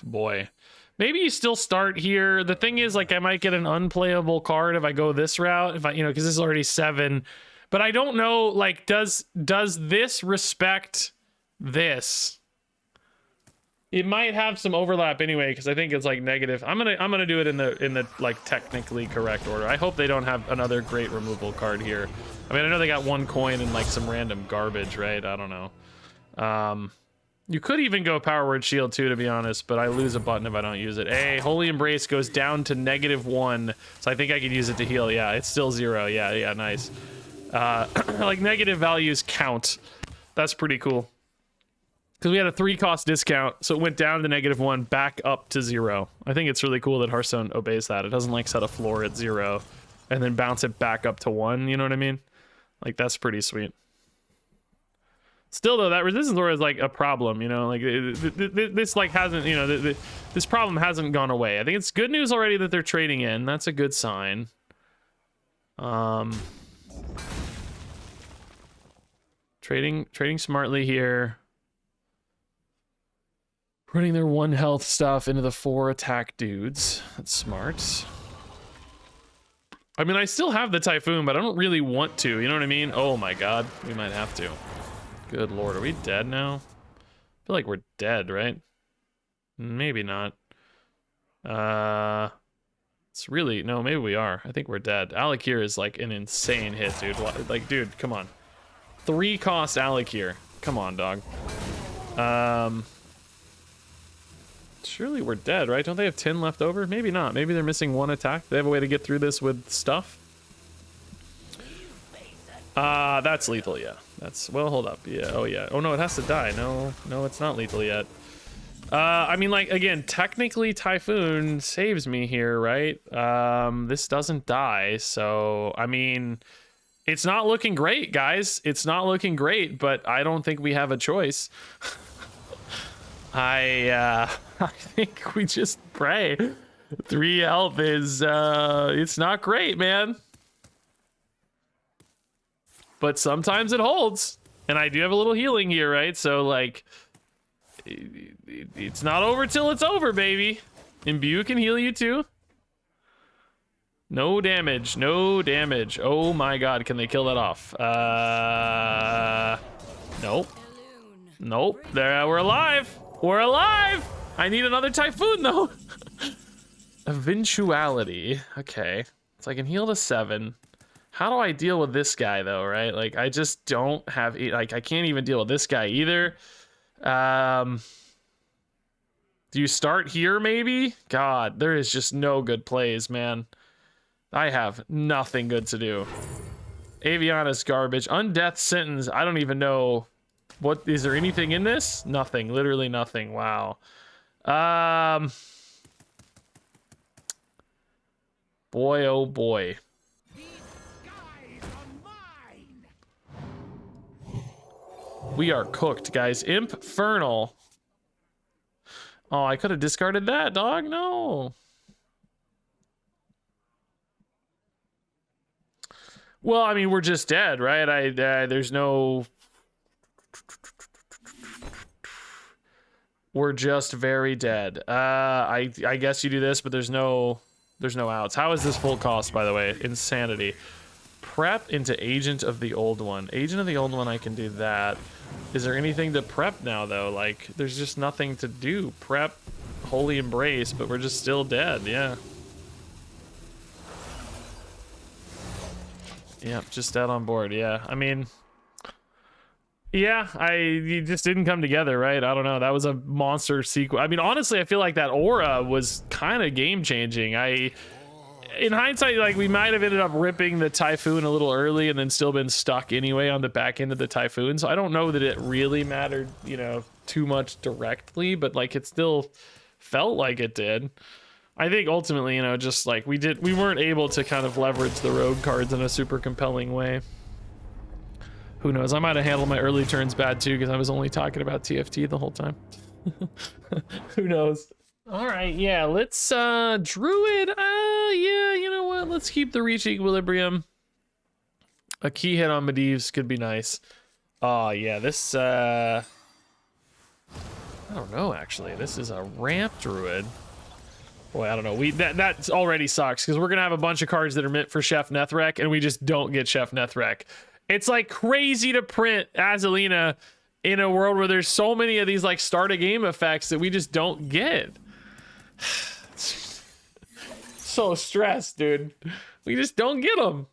Boy. Maybe you still start here. The thing is, like, I might get an unplayable card if I go this route, if I, you know, because this is already 7. But I don't know, like, does this respect this? It might have some overlap anyway, because I think it's like negative. I'm gonna do it in the like technically correct order. I hope they don't have another great removal card here. I mean, I know they got 1 coin and like some random garbage, right? I don't know. You could even go Power Word Shield too, to be honest, but I lose a button if I don't use it. Hey, Holy Embrace goes down to -1, so I think I could use it to heal. Yeah, it's still 0. Yeah, nice. Like, negative values count. That's pretty cool. Because we had a 3-cost discount, so it went down to -1, back up to 0. I think it's really cool that Hearthstone obeys that. It doesn't, like, set a floor at 0 and then bounce it back up to 1, you know what I mean? Like, that's pretty sweet. Still, though, that Resistance Aura is, like, a problem, you know? Like, this, like, hasn't, you know, this problem hasn't gone away. I think it's good news already that they're trading in. That's a good sign. Trading smartly here. Putting their 1 health stuff into the 4 attack dudes. That's smart. I mean, I still have the Typhoon, but I don't really want to, you know what I mean? Oh my god, we might have to. Good lord, are we dead now? I feel like we're dead, right? Maybe not. It's really, no, maybe we are. I think we're dead. Alakir is like an insane hit, dude. Like, dude, come on. 3-cost Alakir. Come on, dog. Surely we're dead, right? Don't they have 10 left over? Maybe not. Maybe they're missing 1 attack. They have a way to get through this with stuff. That's lethal, yeah. That's, well, hold up. Yeah, oh yeah. Oh no, it has to die. No, it's not lethal yet. I mean, like, again, technically Typhoon saves me here, right? This doesn't die, so, I mean, it's not looking great, guys. It's not looking great, but I don't think we have a choice. I think we just pray. 3 health is, it's not great, man. But sometimes it holds. And I do have a little healing here, right? So, like, it's not over till it's over, baby. Imbue can heal you too. No damage, no damage. Oh my god, can they kill that off? Nope. Nope, there, we're alive. We're alive! I need another Typhoon, though. Eventuality. Okay. So I can heal to 7. How do I deal with this guy, though, right? Like, I just don't have... Like, I can't even deal with this guy either. Do you start here, maybe? God, there is just no good plays, man. I have nothing good to do. Aviana's garbage. Undeath Sentence. I don't even know... What, is there anything in this? Nothing, literally nothing. Wow. Boy, oh boy. We are cooked, guys. Infernal. Oh, I could have discarded that, dog. No. Well, I mean, we're just dead, right? There's no... we're just very dead. I guess you do this, but there's no outs. How is this full cost, by the way? Insanity. Prep into Agent of the Old One. Agent of the Old One, I can do that. Is there anything to prep now, though? Like, there's just nothing to do. Prep, Holy Embrace, but we're just still dead, yeah. Yeah, just dead on board, yeah. I mean, yeah, you just didn't come together, right? I don't know. That was a monster sequence. I mean, honestly, I feel like that aura was kind of game-changing. In hindsight, like, we might have ended up ripping the Typhoon a little early and then still been stuck anyway on the back end of the Typhoon. So I don't know that it really mattered, you know, too much directly, but like it still felt like it did. I think ultimately, you know, just like we weren't able to kind of leverage the rogue cards in a super compelling way. Who knows? I might have handled my early turns bad too because I was only talking about TFT the whole time. Who knows? All right, yeah, let's Druid. Yeah, you know what? Let's keep the reach equilibrium. A key hit on Medivh could be nice. Oh yeah, this I don't know actually. This is a ramp Druid. Boy, I don't know. That already sucks because we're gonna have a bunch of cards that are meant for Chef Nethrek, and we just don't get Chef Nethrek. It's like crazy to print Azalina in a world where there's so many of these like start a game effects that we just don't get. So stressed, dude. We just don't get them.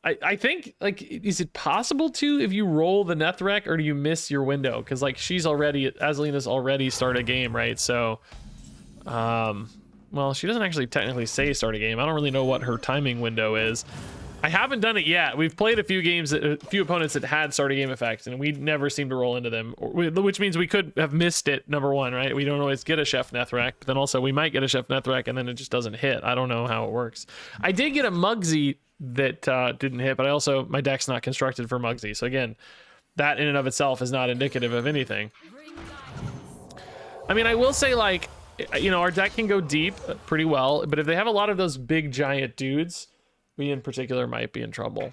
I think, like, is it possible to, if you roll the Nethrek, or do you miss your window? Because like Azalina's already started a game, right? So well, she doesn't actually technically say start a game. I don't really know what her timing window is. I haven't done it yet. We've played a few games, a few opponents that had start a game effects, and we never seem to roll into them, which means we could have missed it, number one, right? We don't always get a Chef Nethrek, but then also we might get a Chef Nethrek and then it just doesn't hit. I don't know how it works. I did get a Mugsy that didn't hit, but my deck's not constructed for Mugsy. So again, that in and of itself is not indicative of anything. I mean, I will say, like, you know, our deck can go deep pretty well, but if they have a lot of those big giant dudes, we in particular might be in trouble.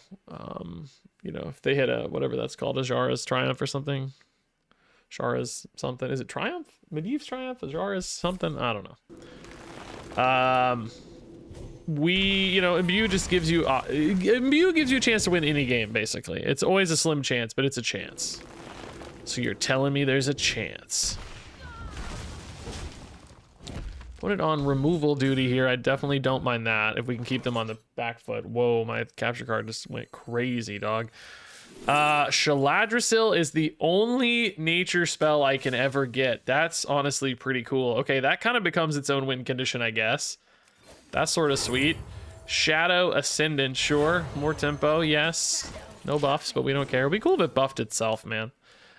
You know, if they hit a, whatever that's called, a Jara's Triumph or something. Shara's something. Is it Triumph? Medivh's Triumph? Jara's something? I don't know. You know, Imbue just gives you, Imbue gives you a chance to win any game, basically. It's always a slim chance, but it's a chance. So you're telling me there's a chance. Put it on removal duty here. I definitely don't mind that if we can keep them on the back foot. Whoa, my capture card just went crazy, dog. Shaladrisil is the only nature spell I can ever get. That's honestly pretty cool. Okay, that kind of becomes its own win condition, I guess. That's sort of sweet. Shadow Ascendant, sure. More tempo, yes. No buffs, but we don't care. It'd be cool if it buffed itself, man.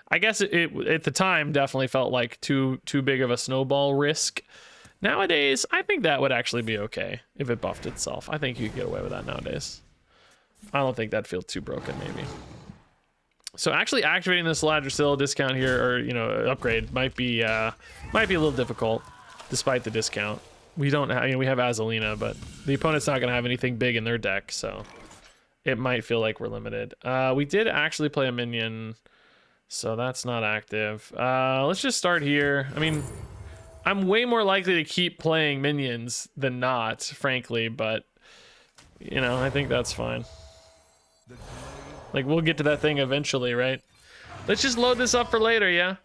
I guess it at the time definitely felt like too big of a snowball risk. Nowadays, I think that would actually be okay if it buffed itself. I think you could get away with that nowadays. I don't think that'd feel too broken, maybe. So actually activating the Saladrisil discount here, or, you know, upgrade, might be a little difficult, despite the discount. We don't have, you know, we have Azalina, but the opponent's not gonna have anything big in their deck, so it might feel like we're limited. We did actually play a minion, so that's not active. Let's just start here. I mean, I'm way more likely to keep playing minions than not, frankly, but, you know, I think that's fine. Like, we'll get to that thing eventually, right? Let's just load this up for later, yeah?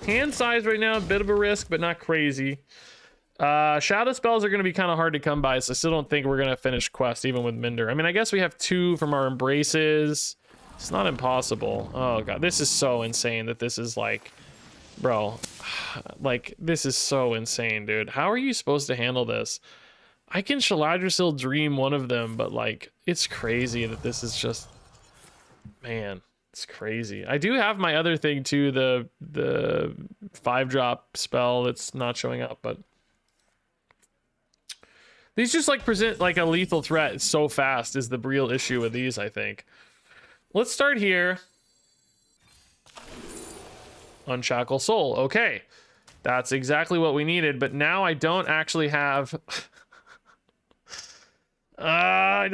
Hand size right now, a bit of a risk, but not crazy. Shadow spells are going to be kind of hard to come by, so I still don't think we're going to finish quest, even with Minder. I mean, I guess we have 2 from our embraces. It's not impossible. Oh, God, this is so insane that this is like... Bro, like, this is so insane, dude. How are you supposed to handle this? I can Shaladrisil dream one of them, but, like, it's crazy that this is just... Man, it's crazy. I do have my other thing, too, the 5-drop spell that's not showing up, but... These just, like, present, like, a lethal threat so fast is the real issue with these, I think. Let's start here. Unshackle Soul. Okay, that's exactly what we needed, but now I don't actually have I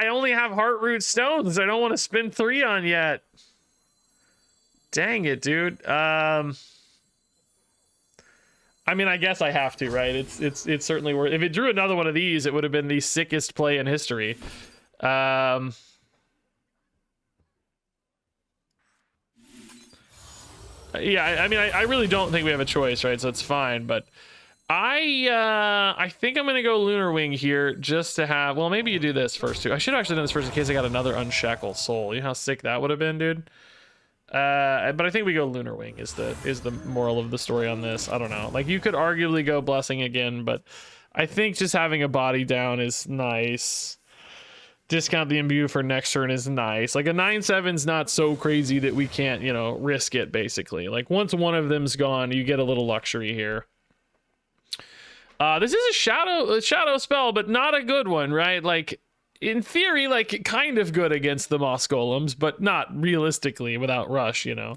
only have Heartroot Stones. I don't want to spend 3 on yet. Dang it, dude. I mean, I guess I have to, right? It's certainly worth. If it drew another one of these, it would have been the sickest play in history. Yeah, I mean, I really don't think we have a choice, right? So it's fine, but I think I'm gonna go Lunar Wing here just to have. Well, maybe you do this first too. I should have actually done this first in case I got another Unshackle Soul. You know how sick that would have been, dude. But I think we go Lunar Wing is the moral of the story on this. I don't know. Like, you could arguably go Blessing again, but I think just having a body down is nice. Discount the imbue for next turn is nice. Like, a 9/7's not so crazy that we can't, you know, risk it, basically. Like, once one of them's gone, you get a little luxury here. This is a shadow spell, but not a good one, right? Like, in theory, like, kind of good against the Moss Golems, but not realistically without Rush, you know?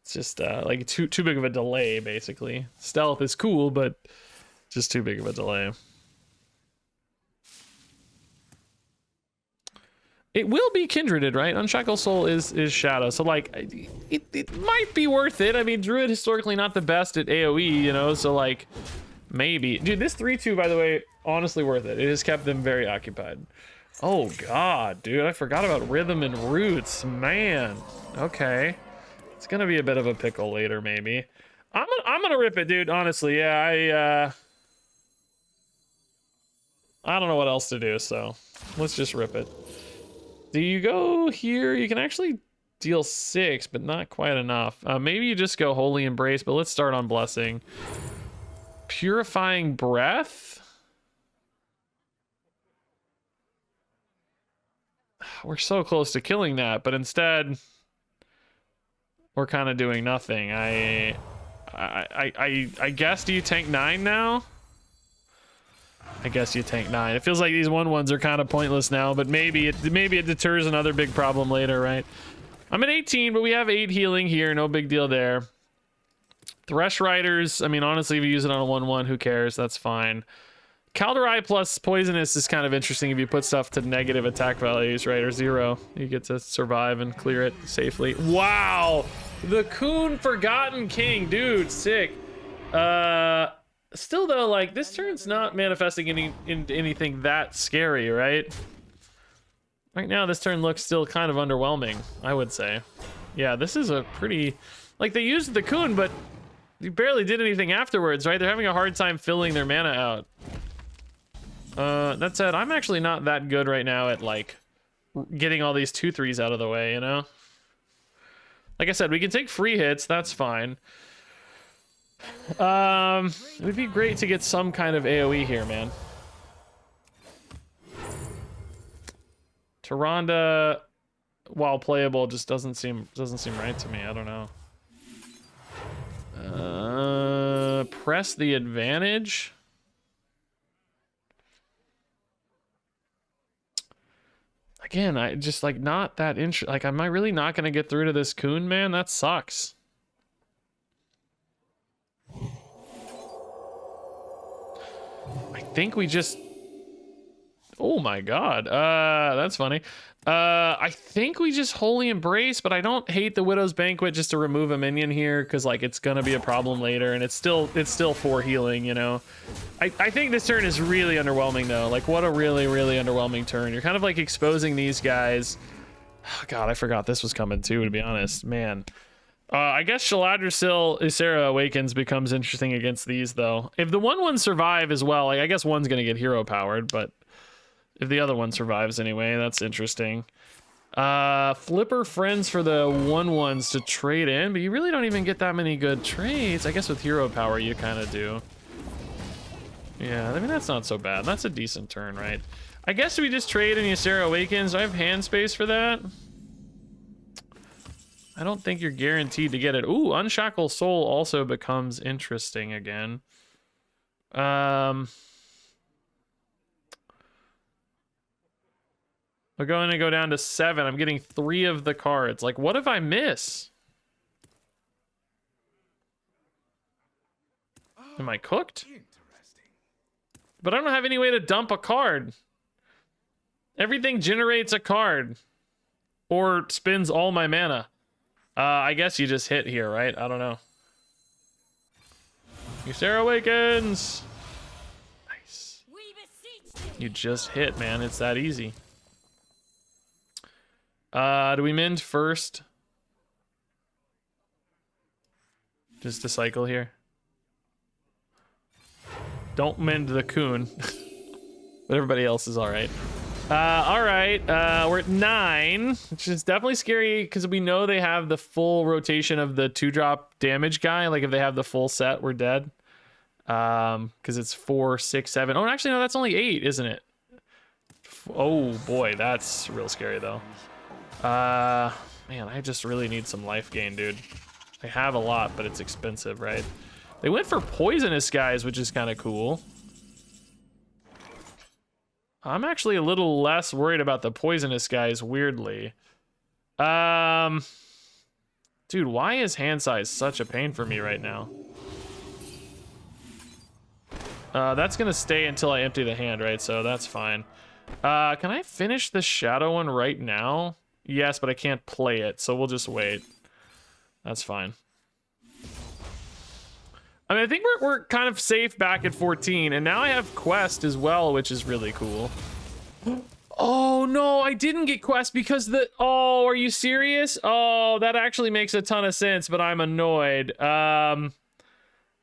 It's just, like, too big of a delay, basically. Stealth is cool, but just too big of a delay. It will be Kindreded, right? Unshackle Soul is Shadow, so, like, it might be worth it. I mean, Druid historically not the best at AoE, you know, so, like, maybe. Dude, this 3/2, by the way, honestly worth it. It has kept them very occupied. Oh god, dude, I forgot about Rhythm and Roots, man. Okay, it's gonna be a bit of a pickle later, maybe. I'm gonna rip it, dude. Honestly, yeah, I don't know what else to do, so let's just rip it. Do you go here? You can actually deal 6, but not quite enough. Maybe you just go Holy Embrace, but let's start on Blessing. Purifying Breath. We're so close to killing that, but instead we're kind of doing nothing. I guess, do you tank 9 now? I guess you tank 9. It feels like these 1/1s are kind of pointless now, but maybe it deters another big problem later, right? I'm at 18, but we have 8 healing here. No big deal there. Thresh Riders, I mean, honestly, if you use it on a 1/1, who cares? That's fine. Calderai plus Poisonous is kind of interesting if you put stuff to negative attack values, right? Or 0. You get to survive and clear it safely. Wow! The Coon Forgotten King. Dude, sick. Still, though, like, this turn's not manifesting into anything that scary, right? Right now, this turn looks still kind of underwhelming, I would say. Yeah, this is a pretty... Like, they used the Coon, but you barely did anything afterwards, right? They're having a hard time filling their mana out. That said, I'm actually not that good right now at, like, getting all these 2/3s out of the way, you know? Like I said, we can take free hits, that's fine. It would be great to get some kind of AoE here, man. Tyrande, while playable, just doesn't seem right to me. I don't know. Press the advantage. Again, I just, like, not that interested. Like, am I really not gonna get through to this Coon, man? That sucks. I think we just... Oh my god. That's funny. I think we just Holy Embrace, but I don't hate the Widow's Banquet just to remove a minion here, because, like, it's gonna be a problem later, and it's still 4 healing, you know? I think this turn is really underwhelming, though. Like, what a really, really underwhelming turn. You're kind of, like, exposing these guys. Oh, god, I forgot this was coming, too, to be honest. Man. I guess Shaladrisil Ysera Awakens becomes interesting against these, though. If the 1/1 survive as well, like, I guess one's gonna get hero powered, but if the other one survives anyway, that's interesting. Flipper Friends for the 1/1s to trade in, but you really don't even get that many good trades. I guess with hero power you kind of do. Yeah, I mean, that's not so bad. That's a decent turn, right? I guess we just trade in Ysera Awakens. Do I have hand space for that? I don't think you're guaranteed to get it. Ooh, Unshackle Soul also becomes interesting again. We're going to go down to 7. I'm getting 3 of the cards. Like, what if I miss? Am I cooked? But I don't have any way to dump a card. Everything generates a card. Or spends all my mana. I guess you just hit here, right? I don't know. Ysera awakens. Nice. You just hit, man. It's that easy. Do we mend first? Just to cycle here. Don't mend the Coon. But everybody else is alright. Alright, we're at 9, which is definitely scary because we know they have the full rotation of the 2-drop damage guy. Like if they have the full set, we're dead. Because it's 4, 6, 7. Oh, actually, no, that's only 8, isn't it? Oh boy, that's real scary though. Man, I just really need some life gain, dude. I have a lot, but it's expensive, right? They went for poisonous guys, which is kind of cool. I'm actually a little less worried about the poisonous guys, weirdly. Dude, why is hand size such a pain for me right now? That's gonna stay until I empty the hand, right? So that's fine. Can I finish the shadow one right now? Yes, but I can't play it, so we'll just wait. That's fine. I mean, I think we're kind of safe back at 14, and now I have quest as well, which is really cool. Oh no, I didn't get quest because the... Oh, are you serious? Oh, that actually makes a ton of sense, but I'm annoyed.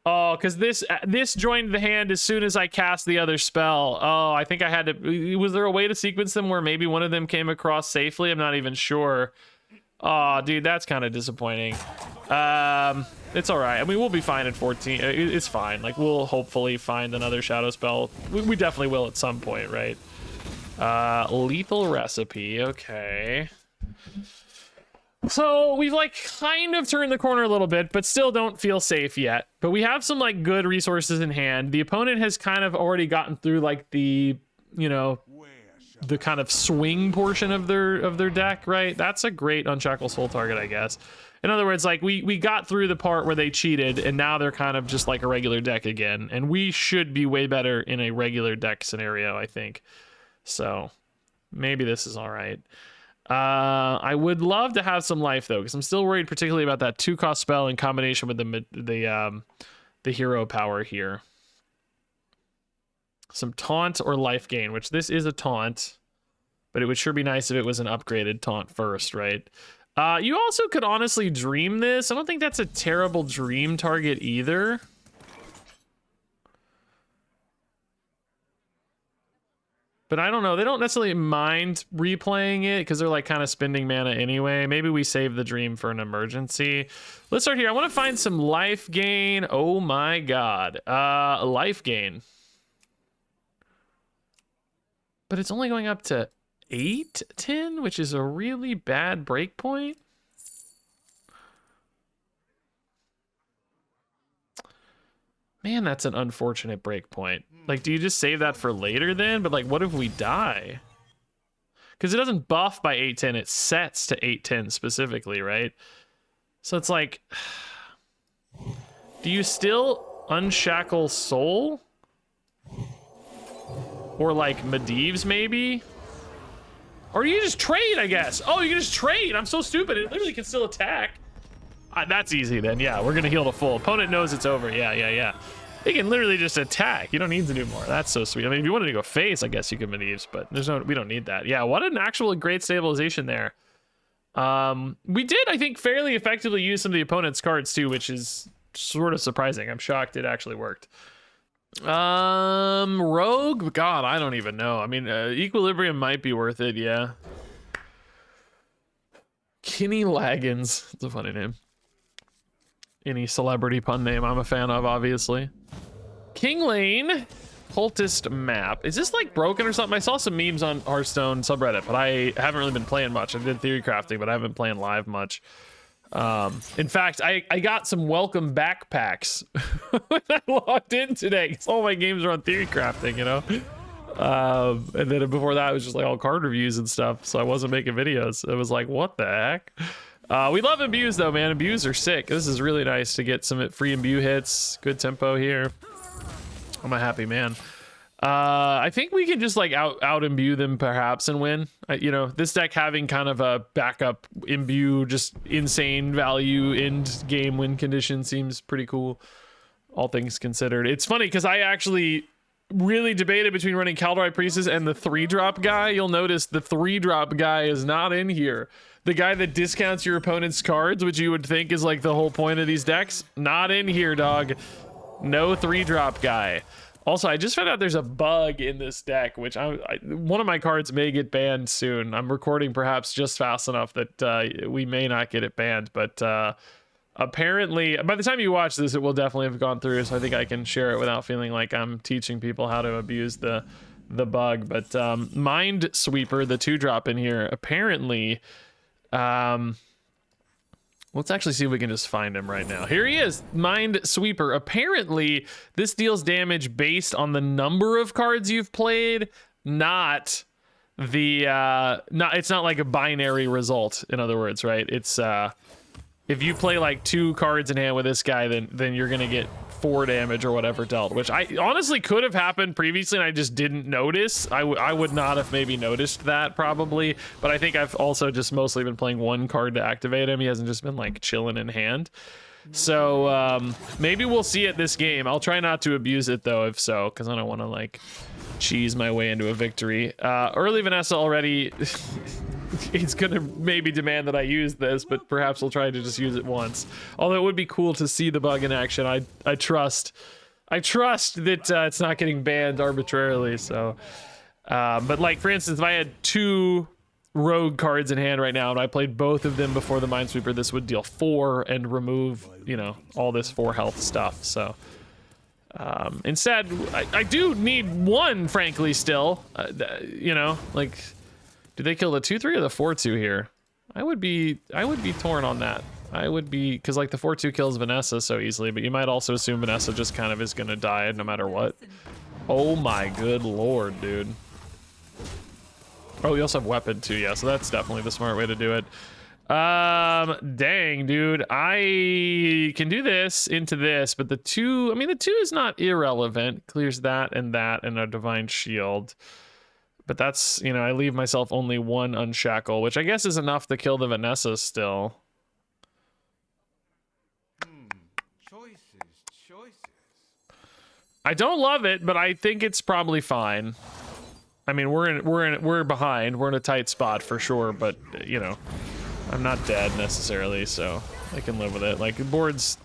Oh, because this joined the hand as soon as I cast the other spell. Oh, I think I had to... Was there a way to sequence them where maybe one of them came across safely? I'm not even sure. Oh, dude, that's kind of disappointing. It's all right. I mean, we'll be fine at 14. It's fine. Like, we'll hopefully find another shadow spell. We definitely will at some point, right? Lethal recipe. Okay. So we've like kind of turned the corner a little bit, but still don't feel safe yet. But we have some like good resources in hand. The opponent has kind of already gotten through like the, you know, the kind of swing portion of their deck, right? That's a great Unshackle Soul target, I guess. In other words, like we got through the part where they cheated, and now they're kind of just like a regular deck again. And we should be way better in a regular deck scenario, I think. So maybe this is all right. I would love to have some life though, because I'm still worried particularly about that 2-cost spell in combination with the hero power here. Some taunt or life gain, which this is a taunt, but it would sure be nice if it was an upgraded taunt first, right? You also could honestly dream this. I don't think that's a terrible dream target either. But I don't know. They don't necessarily mind replaying it because they're like kind of spending mana anyway. Maybe we save the dream for an emergency. Let's start here. I want to find some life gain. Oh my god. Life gain. But it's only going up to 8/10, which is a really bad breakpoint. Man, that's an unfortunate breakpoint. Like, do you just save that for later then? But like, what if we die? Because it doesn't buff by 8/10, it sets to 8/10 specifically, right? So it's like, do you still unshackle soul? Or like Medivh's maybe? Or you just trade, I guess. Oh, you can just trade. I'm so stupid. It literally can still attack. That's easy then. Yeah, we're gonna heal to full. Opponent knows it's over. Yeah. They can literally just attack. You don't need to do more. That's so sweet. I mean, if you wanted to go face, I guess you could Medivh's, but we don't need that. Yeah, what an actual great stabilization there. We did, I think, fairly effectively use some of the opponent's cards too, which is sort of surprising. I'm shocked it actually worked. Rogue? God, I don't even know. I mean, Equilibrium might be worth it, yeah. Kinney Laggins. That's a funny name. Any celebrity pun name I'm a fan of, obviously. King Lane. Cultist map. Is this like broken or something? I saw some memes on Hearthstone subreddit, but I haven't really been playing much. I did theory crafting, but I haven't been playing live much. In fact, I got some welcome backpacks when I logged in today because all my games are on theory crafting, you know. And then before that, it was just like all card reviews and stuff, so I wasn't making videos. It was like, what the heck? We love imbues though, man. Imbues are sick. This is really nice to get some free imbue hits. Good tempo here. I'm a happy man. I think we can just like out imbue them perhaps and win. You know, this deck having kind of a backup imbue, just insane value end game win condition seems pretty cool. all things considered. It's funny because I actually really debated between running Kaldorite Priestess and the 3-drop guy. You'll notice the 3-drop guy is not in here. The guy that discounts your opponent's cards, which you would think is like the whole point of these decks, not in here, dog. No 3-drop guy. Also, I just found out there's a bug in this deck, which one of my cards may get banned soon. I'm recording perhaps just fast enough that we may not get it banned, but apparently, by the time you watch this, it will definitely have gone through, so I think I can share it without feeling like I'm teaching people how to abuse the bug. But Mind Sweeper, the 2-drop in here, apparently... let's actually see if we can just find him right now. Here he is, Mind Sweeper. Apparently, this deals damage based on the number of cards you've played, not the it's not like a binary result, in other words, right? It's if you play like 2 cards in hand with this guy, then you're gonna get 4 damage or whatever dealt, which I honestly could have happened previously and I just didn't notice. I would not have maybe noticed that probably, but I think I've also just mostly been playing 1 card to activate him. He hasn't just been like chilling in hand. So maybe we'll see it this game. I'll try not to abuse it though, if so, because I don't want to like cheese my way into a victory. Early Vanessa already he's gonna maybe demand that I use this, but perhaps we'll try to just use it once. Although it would be cool to see the bug in action. I trust that it's not getting banned arbitrarily. So, but like for instance, if I had 2 rogue cards in hand right now and I played both of them before the Minesweeper, this would deal 4 and remove, you know, all this 4 health stuff. So instead, I do need 1, frankly, still. You know, like. Do they kill the 2/3 or the 4/2 here? I would be torn on that. I would be, because like the 4/2 kills Vanessa so easily, but you might also assume Vanessa just kind of is gonna die no matter what. Oh my good lord, dude. Oh, you also have weapon too, yeah, so that's definitely the smart way to do it. Dang, dude. I can do this into this, but the 2, I mean, the 2 is not irrelevant. Clears that and a Divine Shield. But that's, you know, I leave myself only 1 Unshackle, which I guess is enough to kill the Vanessa still. Choices. I don't love it, but I think it's probably fine. I mean, we're behind. We're in a tight spot for sure, but you know, I'm not dead necessarily, so I can live with it. Like the board's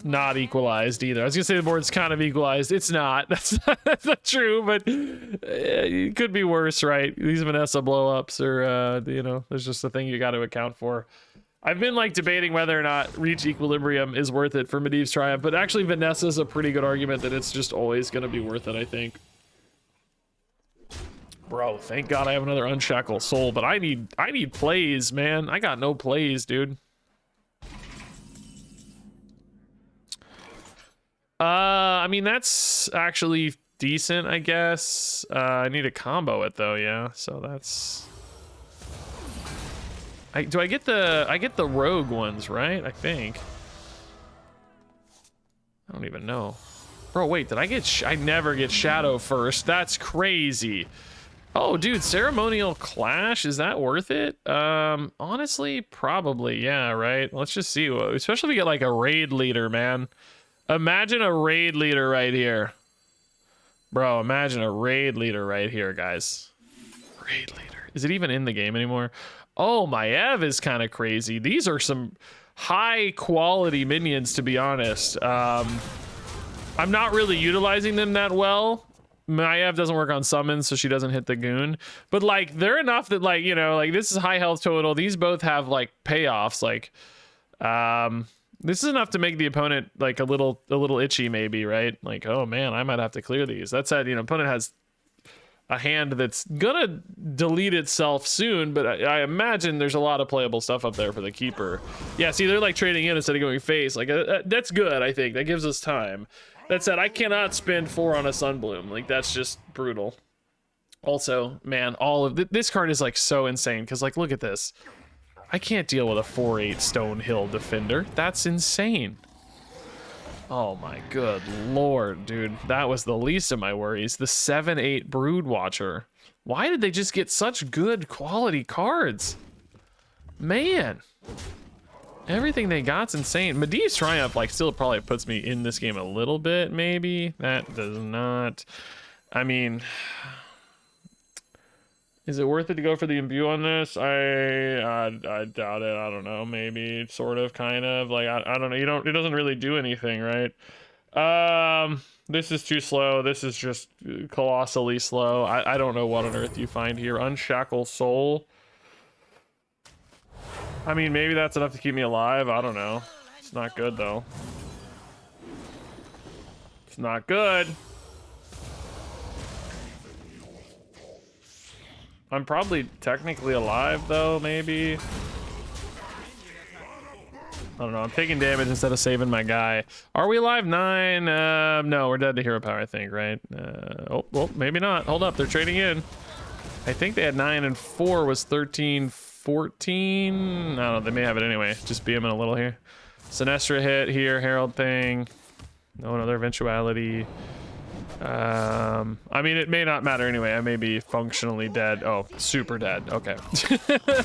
not equalized either. I was gonna say the board's kind of equalized. It's not. That's not true, but it could be worse, right? These Vanessa blow-ups are, you know, there's just a thing you got to account for. I've been like debating whether or not Reach Equilibrium is worth it for Medivh's Triumph, but actually Vanessa's a pretty good argument that it's just always gonna be worth it, I think. Bro, thank God I have another Unshackle Soul, but I need plays, man. I got no plays, dude. I mean, that's actually decent, I guess. I need to combo it though, yeah. So that's... I get the rogue ones, right? I think. I don't even know. Bro, wait, did I get... I never get Shadow first. That's crazy. Oh, dude, Ceremonial Clash, is that worth it? Honestly, probably, yeah, right? Let's just see. Especially if we get like a raid leader, man. Imagine a raid leader right here. Bro, imagine a raid leader right here, guys. Raid leader. Is it even in the game anymore? Oh, my Ev is kind of crazy. These are some high quality minions, to be honest. I'm not really utilizing them that well. Maiev doesn't work on summons, so she doesn't hit the goon. But like, they're enough that like, you know, like this is high health total. These both have like payoffs. Like, this is enough to make the opponent like a little itchy, maybe, right? Like, oh man, I might have to clear these. That said, you know, opponent has a hand that's gonna delete itself soon, but I imagine there's a lot of playable stuff up there for the keeper. Yeah, see, they're like trading in instead of going face. Like, that's good, I think. That gives us time. That said, I cannot spend 4 on a Sunbloom. Like, that's just brutal. Also, man, all of this card is like so insane because, like, look at this. I can't deal with a 4/8 Stonehill Defender. That's insane. Oh my good lord, dude. That was the least of my worries. The 7/8 Broodwatcher. Why did they just get such good quality cards? Man. Everything they got's insane. Medivh's Triumph like still probably puts me in this game a little bit, maybe. That does not. I mean, is it worth it to go for the imbue on this? I doubt it. I don't know. Maybe, sort of, kind of. Like I don't know. It doesn't really do anything, right? This is too slow. This is just colossally slow. I don't know what on earth you find here. Unshackle Soul. I mean, maybe that's enough to keep me alive. I don't know. It's not good, though. It's not good. I'm probably technically alive, though, maybe. I don't know. I'm taking damage instead of saving my guy. Are we alive? 9? No, we're dead to hero power, I think, right? Oh, well, maybe not. Hold up. They're trading in. I think they had 9 and 4 was 13, 14. I don't know. They may have it anyway. Just BM in a little here. Sinestra hit here. Herald thing. No another eventuality. I mean, it may not matter anyway. I may be functionally dead. Oh, super dead. Okay.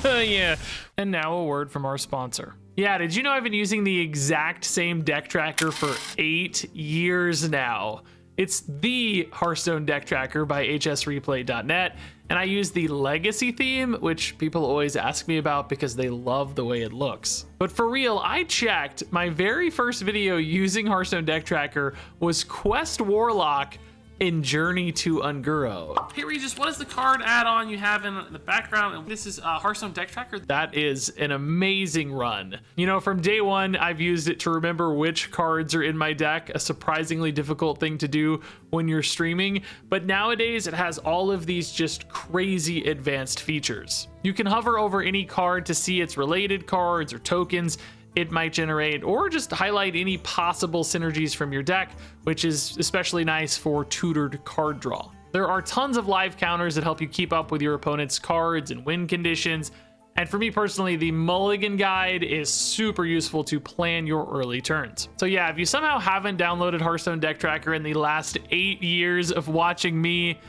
Yeah. And now a word from our sponsor. Yeah, did you know I've been using the exact same deck tracker for 8 years now? It's the Hearthstone deck tracker by hsreplay.net, and I use the Legacy theme, which people always ask me about because they love the way it looks. But for real, I checked. My very first video using Hearthstone deck tracker was Quest Warlock in Journey to Unguro. Hey Regis, what is the card add-on you have in the background? This is Hearthstone deck tracker. That is an amazing run. You know, from day one, I've used it to remember which cards are in my deck, a surprisingly difficult thing to do when you're streaming. But nowadays, it has all of these just crazy advanced features. You can hover over any card to see its related cards or tokens it might generate, or just highlight any possible synergies from your deck, which is especially nice for tutored card draw. There are tons of live counters that help you keep up with your opponent's cards and win conditions. And for me personally, the Mulligan guide is super useful to plan your early turns. So yeah, if you somehow haven't downloaded Hearthstone Deck Tracker in the last 8 years of watching me,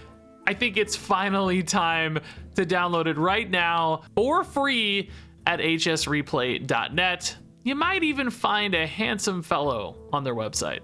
I think it's finally time to download it right now for free at hsreplay.net. You might even find a handsome fellow on their website.